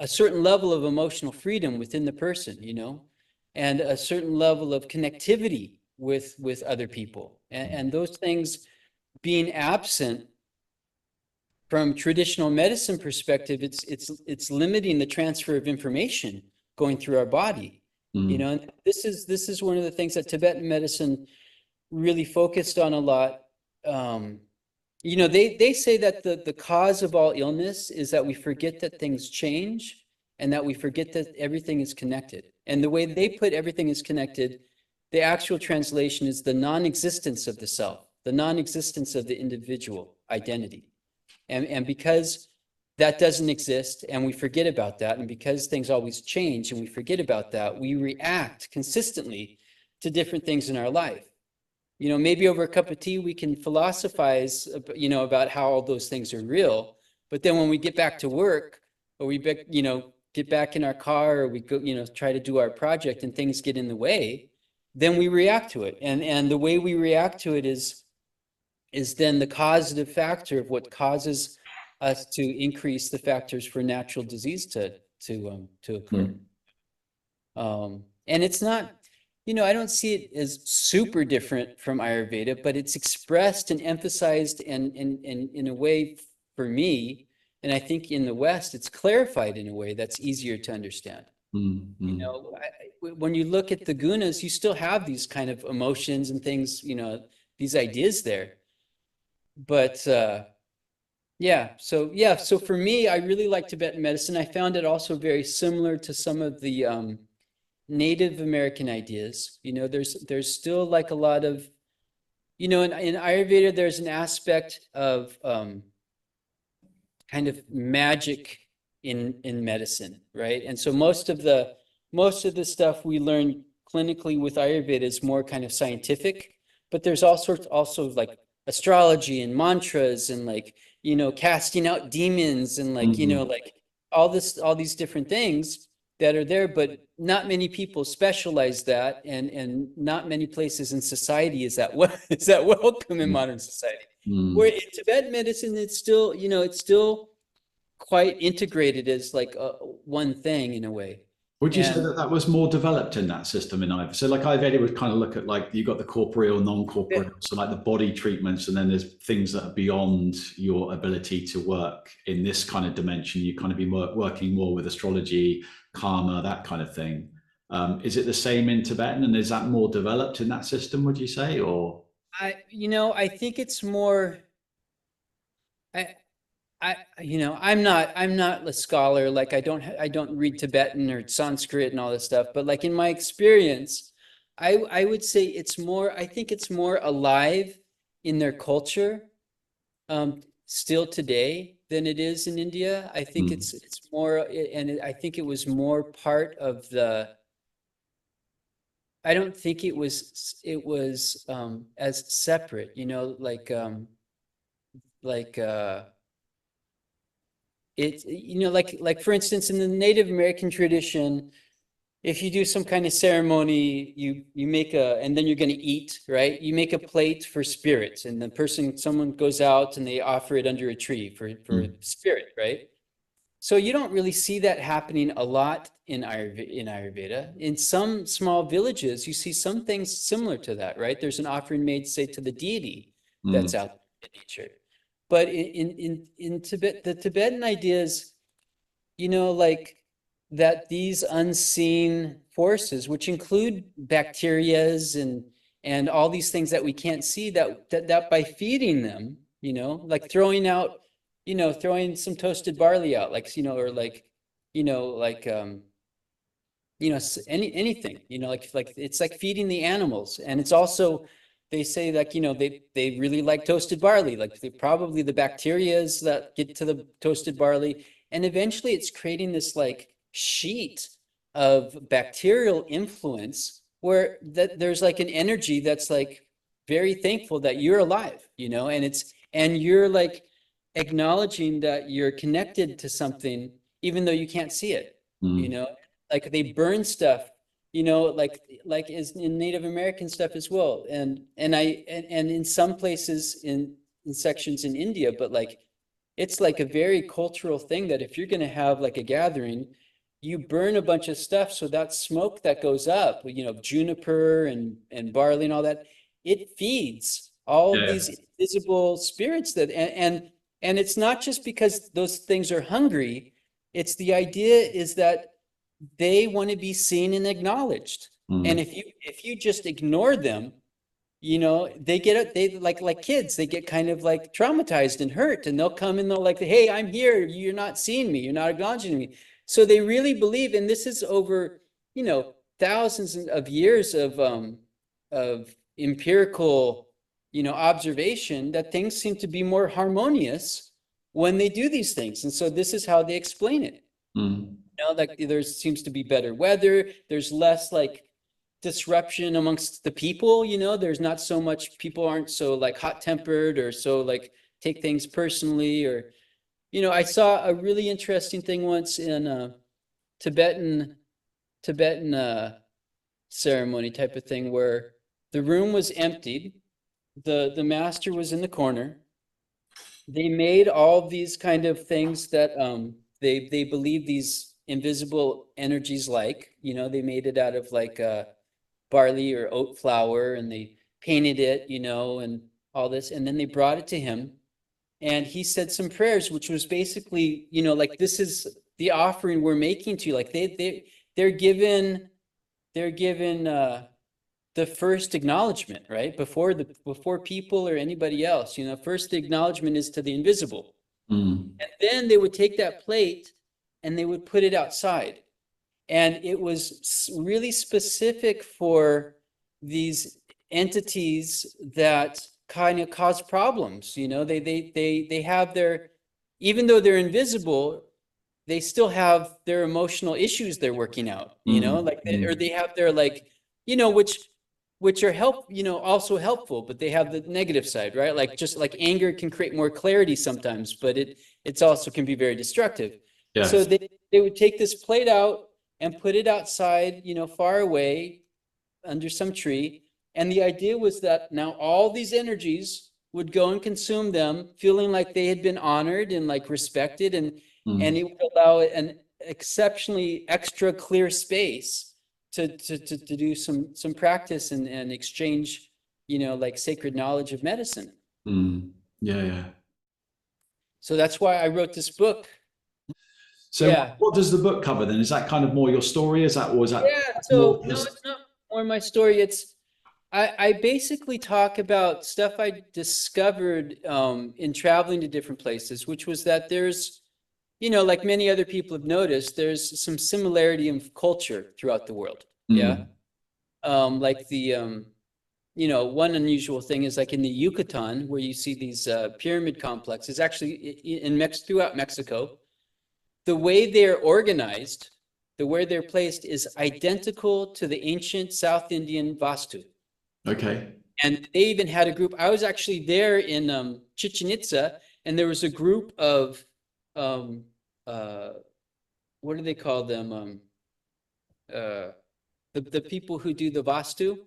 certain level of emotional freedom within the person, and a certain level of connectivity with other people. And those things being absent from traditional medicine perspective, it's limiting the transfer of information going through our body. And this is one of the things that Tibetan medicine really focused on a lot. They say that the cause of all illness is that we forget that things change and that we forget that everything is connected. And the way they put everything is connected, the actual translation is the non-existence of the self, the non-existence of the individual identity. And because that doesn't exist and we forget about that, and because things always change and we forget about that, we react consistently to different things in our life. Maybe over a cup of tea, we can philosophize, about how all those things are real. But then when we get back to work, or we, get back in our car, or we go, try to do our project and things get in the way, then we react to it. And the way we react to it is then the causative factor of what causes us to increase the factors for natural disease to occur. And it's not, I don't see it as super different from Ayurveda, but it's expressed and emphasized and in a way for me, and I think in the West, it's clarified in a way that's easier to understand. When you look at the gunas, you still have these kind of emotions and things, these ideas there. But so for me, I really like Tibetan medicine. I found it also very similar to some of the Native American ideas. There's still like a lot of, in Ayurveda, there's an aspect of kind of magic in medicine, right? And so most of the stuff we learn clinically with Ayurveda is more kind of scientific, but there's all sorts also like astrology and mantras and like, casting out demons and like, like all these different things that are there, but not many people specialize that, and not many places in society is that welcome in modern society. Where in Tibetan medicine, it's still, it's still quite integrated as like one thing in a way. Would you say that was more developed in that system in Ayurveda? So like Ayurveda would kind of look at like you got the corporeal, non-corporeal, so like the body treatments, and then there's things that are beyond your ability to work in this kind of dimension. You kind of be working more with astrology, karma, that kind of thing. Is it the same in Tibetan, and is that more developed in that system, would you say? Or I think it's more, I'm not a scholar. Like I don't read Tibetan or Sanskrit and all this stuff, but like in my experience, I would say I think it's more alive in their culture still today than it is in India. I think it's more, and I think it was more part of the, I don't think it was as separate, like it, like for instance, in the Native American tradition, if you do some kind of ceremony, you make and then you're going to eat, right? You make a plate for spirits, and someone goes out and they offer it under a tree for spirit, right? So you don't really see that happening a lot in Ayurveda. In some small villages, you see some things similar to that, right? There's an offering made, say, to the deity that's out in nature. But in Tibet, the Tibetan idea is, like that these unseen forces, which include bacterias and all these things that we can't see, that by feeding them, like throwing some toasted barley out, like, or like, like, anything, like it's like feeding the animals. And it's also, they say, like, they really like toasted barley, like probably the bacterias that get to the toasted barley. And eventually it's creating this like sheet of bacterial influence where there's like an energy that's like very thankful that you're alive, and you're like acknowledging that you're connected to something, even though you can't see it, like they burn stuff, like is in Native American stuff as well. And in some places in sections in India, but like, it's like a very cultural thing that if you're going to have like a gathering, you burn a bunch of stuff. So that smoke that goes up, juniper and barley and all that, it feeds all these invisible spirits and it's not just because those things are hungry. It's the idea is that they want to be seen and acknowledged. And if you just ignore them, they like kids, they get kind of like traumatized and hurt, and they'll come and they'll like, hey, I'm here, you're not seeing me, you're not acknowledging me. So they really believe, and this is over, thousands of years of empirical, observation, that things seem to be more harmonious when they do these things. And so this is how they explain it. Like there seems to be better weather, there's less like disruption amongst the people, there's not so much, people aren't so like hot tempered or so like take things personally, or I saw a really interesting thing once in a Tibetan ceremony type of thing, where the room was emptied, the master was in the corner, they made all these kind of things that they believe these invisible energies, like, they made it out of like barley or oat flour, and they painted it, and all this. And then they brought it to him, and he said some prayers, which was basically, like, this is the offering we're making to you. Like they're given the first acknowledgement, right? Before people or anybody else, first the acknowledgement is to the invisible. And then they would take that plate and they would put it outside. And it was really specific for these entities that kind of cause problems. They have even though they're invisible, they still have their emotional issues they're working out, like or they have their like, which are also helpful, but they have the negative side, right? Like just like anger can create more clarity sometimes, but it's also can be very destructive. Yes. So they would take this plate out and put it outside, far away under some tree. And the idea was that now all these energies would go and consume them, feeling like they had been honored and like respected, and it would allow an exceptionally extra clear space to do some practice and exchange, like sacred knowledge of medicine. Yeah. So that's why I wrote this book. So what does the book cover then? Is that kind of more your story? Is that so no, it's not more my story. It's I basically talk about stuff I discovered in traveling to different places, which was that there's, like many other people have noticed, there's some similarity in culture throughout the world. Yeah. Like one unusual thing is like in the Yucatan, where you see these pyramid complexes, actually throughout Mexico, the way they're organized, the way they're placed is identical to the ancient South Indian Vastu. Okay. And they even had a group. I was actually there in Chichen Itza, and there was a group of um, what do they call them? The people who do the Vastu.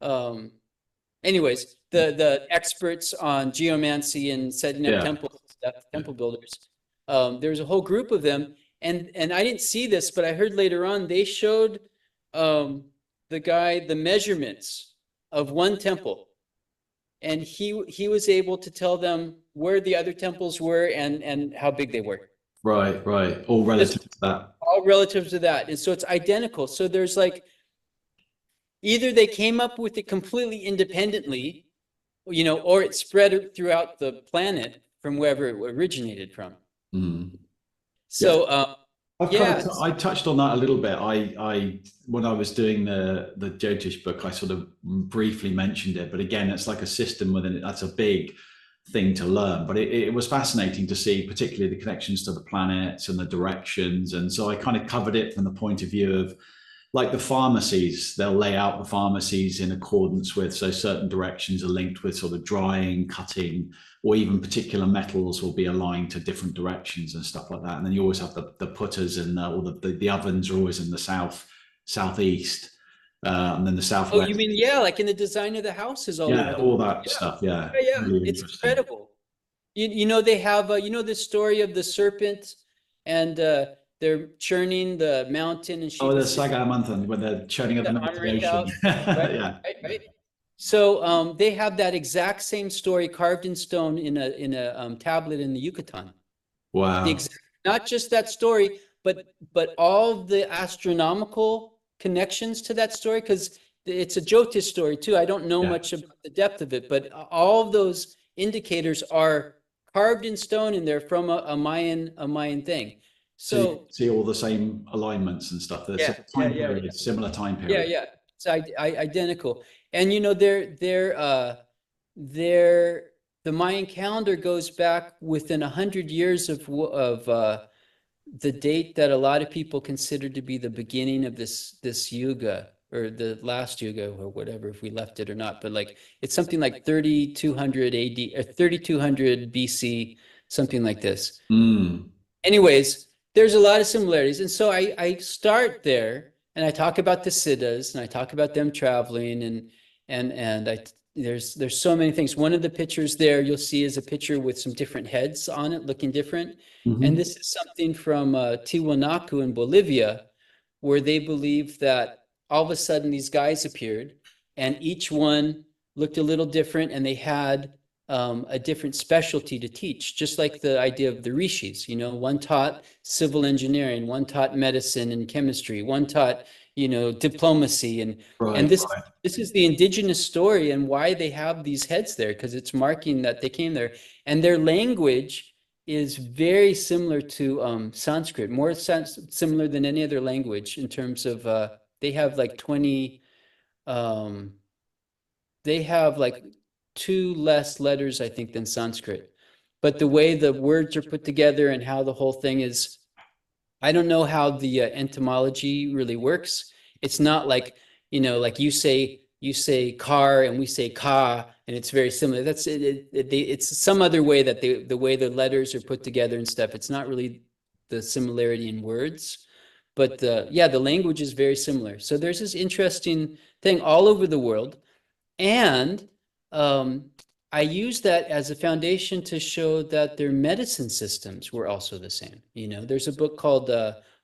Um, anyways, the experts on geomancy and setting up Yeah. temples, temple builders. There was a whole group of them, and I didn't see this, but I heard later on they showed the guy the measurements of one temple, and he was able to tell them where the other temples were and how big they were. Right, right. All relative to that. All relative to that, and so it's identical. So there's like either they came up with it completely independently, or it spread throughout the planet from wherever it originated from. Mm. So, I touched on that a little bit. I when I was doing the Jyotish book, I sort of briefly mentioned it, but again, it's like a system within it. That's a big thing to learn, but it was fascinating to see, particularly the connections to the planets and the directions. And so I kind of covered it from the point of view of like the pharmacies. They'll lay out the pharmacies in accordance with, so certain directions are linked with sort of drying, cutting, or even particular metals will be aligned to different directions and stuff like that. And then you always have the putters and all the ovens are always in the southeast, and then the southwest. Oh, you mean like in the design of the houses all over all that stuff. Yeah, really it's incredible. They have this story of the serpent, and they're churning the mountain, and the Saga Manthan when they're churning up the mountain. Right? Yeah. Right. So they have that exact same story carved in stone in a tablet in the Yucatan. Wow. Not just that story, but all the astronomical connections to that story, because it's a Jyotish story too. I don't know much about the depth of it, but all of those indicators are carved in stone, and they're from a Mayan thing. So see all the same alignments and stuff. There's similar time period. Yeah. It's identical. And the Mayan calendar goes back within 100 years of the date that a lot of people consider to be the beginning of this yuga, or the last yuga, or whatever, if we left it or not. But like it's something like 3200 AD or 3200 BC, something like this. Anyways, there's a lot of similarities. And so I start there, and I talk about the siddhas, and I talk about them traveling, and there's so many things. One of the pictures there you'll see is a picture with some different heads on it, looking different. And this is something from Tiwanaku in Bolivia, where they believe that all of a sudden these guys appeared, and each one looked a little different, and they had a different specialty to teach, just like the idea of the rishis. One taught civil engineering, one taught medicine and chemistry, one taught diplomacy, and this is the indigenous story and why they have these heads there, because it's marking that they came there. And their language is very similar to Sanskrit, more similar than any other language in terms of they have like 20 they have like 2 less letters, I think, than Sanskrit. But the way the words are put together and how the whole thing is, I don't know how the etymology really works. It's not like, like you say car and we say ka, and it's very similar. That's it. It's some other way that the way the letters are put together and stuff. It's not really the similarity in words, but the language is very similar. So there's this interesting thing all over the world. And I use that as a foundation to show that their medicine systems were also the same. There's a book called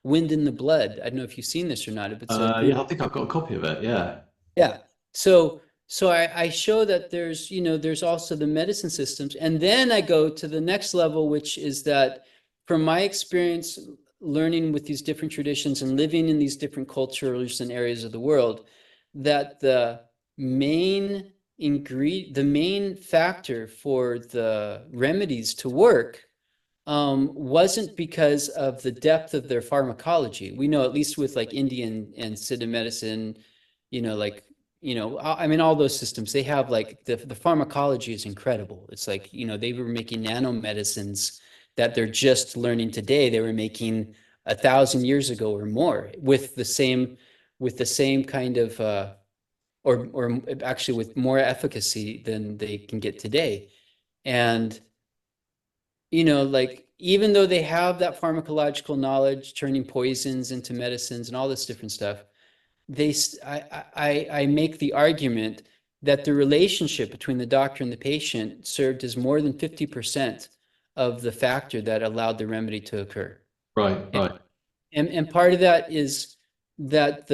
Wind in the Blood. I don't know if you've seen this or not. If it's I think I've got a copy of it. Yeah. Yeah. So I show that there's also the medicine systems. And then I go to the next level, which is that from my experience learning with these different traditions and living in these different cultures and areas of the world, that the main factor for the remedies to work wasn't because of the depth of their pharmacology. We know, at least with like Indian and Siddha medicine, like, I mean, all those systems, they have like the pharmacology is incredible. It's like, they were making nanomedicines that they're just learning today. They were making 1,000 years ago or more with the same kind of, or actually with more efficacy than they can get today. And, like, even though they have that pharmacological knowledge, turning poisons into medicines and all this different stuff, I make the argument that the relationship between the doctor and the patient served as more than 50% of the factor that allowed the remedy to occur. Right. And part of that is that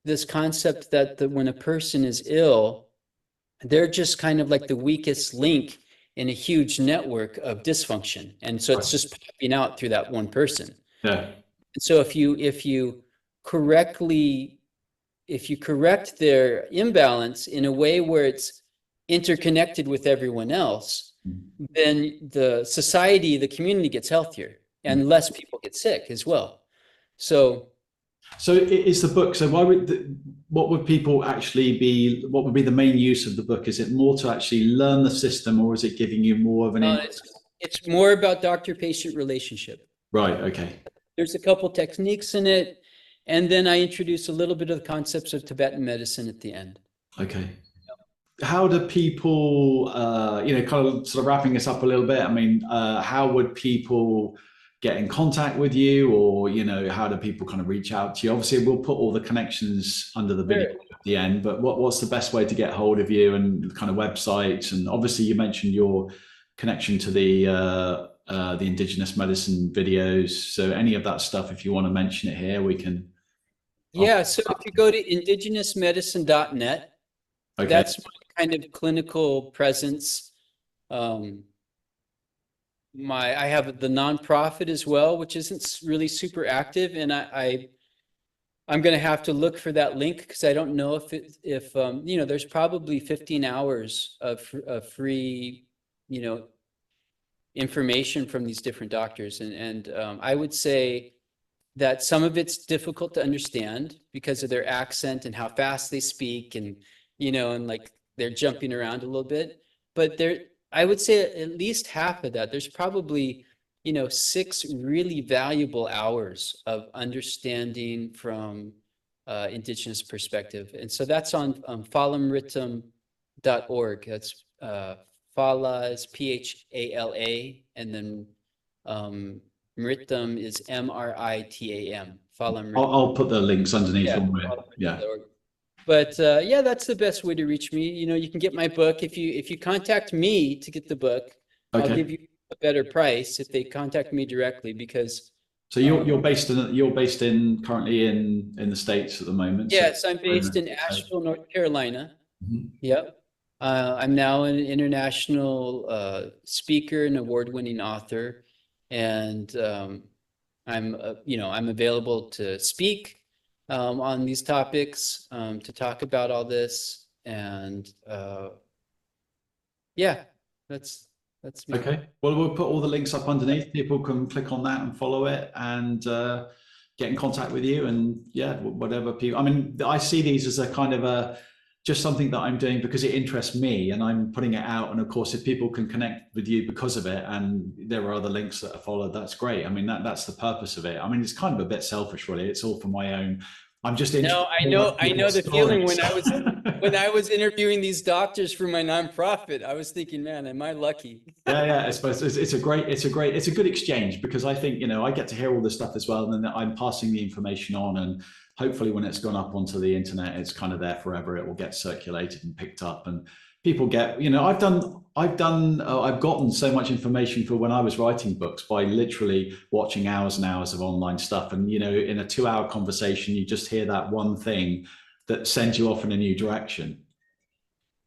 this concept that when a person is ill, they're just kind of like the weakest link in a huge network of dysfunction. And so it's just popping out through that one person. Yeah. And so if you correct their imbalance in a way where it's interconnected with everyone else, then the society, the community gets healthier and less people get sick as well. So is the book, so what would people actually be, what would be the main use of the book? Is it more to actually learn the system, or is it giving you more of an it's more about doctor-patient relationship. Right, okay. There's a couple techniques in it, and then I introduce a little bit of the concepts of Tibetan medicine at the end. Okay. How do people, kind of sort of wrapping this up a little bit, I mean, how would people get in contact with you, or, how do people kind of reach out to you? Obviously, we'll put all the connections under the video at the end, but what's the best way to get hold of you, and kind of websites? And obviously you mentioned your connection to the indigenous medicine videos. So any of that stuff, if you want to mention it here, we can. Yeah, so if you go to indigenousmedicine.net, okay. That's my kind of clinical presence. I have the nonprofit as well, which isn't really super active, and I'm going to have to look for that link, because I don't know if there's probably 15 hours of free, information from these different doctors, and I would say that some of it's difficult to understand because of their accent and how fast they speak, and and like they're jumping around a little bit. But I would say at least half of that, there's probably 6 really valuable hours of understanding from indigenous perspective. And so that's on phalamritam.org. That's Phala is Phala, and then Mritam is Mritam. I'll put the links underneath. Yeah. But yeah, that's the best way to reach me. You can get my book if you contact me to get the book. Okay. I'll give you a better price if they contact me directly, because. So you're based currently in the States at the moment. Yes, I'm based in Asheville, North Carolina. Mm-hmm. Yep. I'm now an international speaker and award-winning author, and I'm available to speak on these topics, to talk about all this, and yeah, that's me. Okay. Well, we'll put all the links up underneath. People can click on that and follow it, and get in contact with you. And yeah, whatever people. I mean, I see these as a kind of just something that I'm doing because it interests me, and I'm putting it out. And of course, if people can connect with you because of it, and there are other links that are followed, that's great. I mean, that's the purpose of it. I mean, it's kind of a bit selfish, really. It's all for my own. I'm just interested. No, I know the feeling when I was interviewing these doctors for my nonprofit. I was thinking, man, am I lucky? Yeah. I suppose it's a good exchange, because I think, I get to hear all this stuff as well, and then I'm passing the information on, and hopefully when it's gone up onto the internet, it's kind of there forever. It will get circulated and picked up, and people get, I've gotten so much information for when I was writing books by literally watching hours and hours of online stuff. And, in a 2-hour conversation, you just hear that one thing that sends you off in a new direction.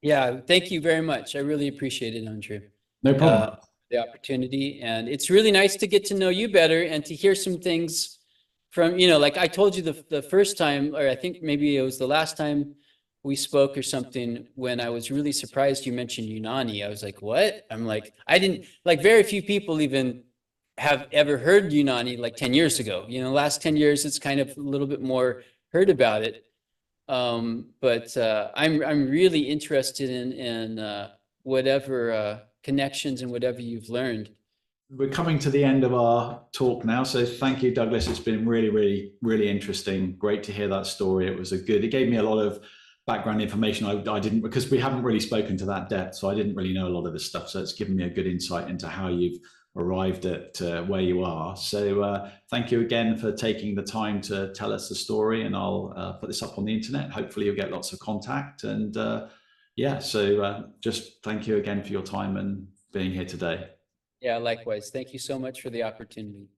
Yeah. Thank you very much. I really appreciate it, Andrew. No problem. The opportunity. And it's really nice to get to know you better and to hear some things from, like I told you the first time, or I think maybe it was the last time we spoke or something, when I was really surprised you mentioned Unani. I was like, what? I'm like, I didn't, like, very few people even have ever heard Unani like 10 years ago. Last 10 years, it's kind of a little bit more heard about it. But I'm really interested in whatever connections and whatever you've learned. We're coming to the end of our talk now, so thank you, Douglas. It's been really, really, really interesting. Great to hear that story. It gave me a lot of background information I didn't, because we haven't really spoken to that depth, so I didn't really know a lot of this stuff. So it's given me a good insight into how you've arrived at where you are. So thank you again for taking the time to tell us the story, and I'll put this up on the internet. Hopefully you'll get lots of contact, and yeah, so just thank you again for your time and being here today. Yeah, likewise. Thank you so much for the opportunity.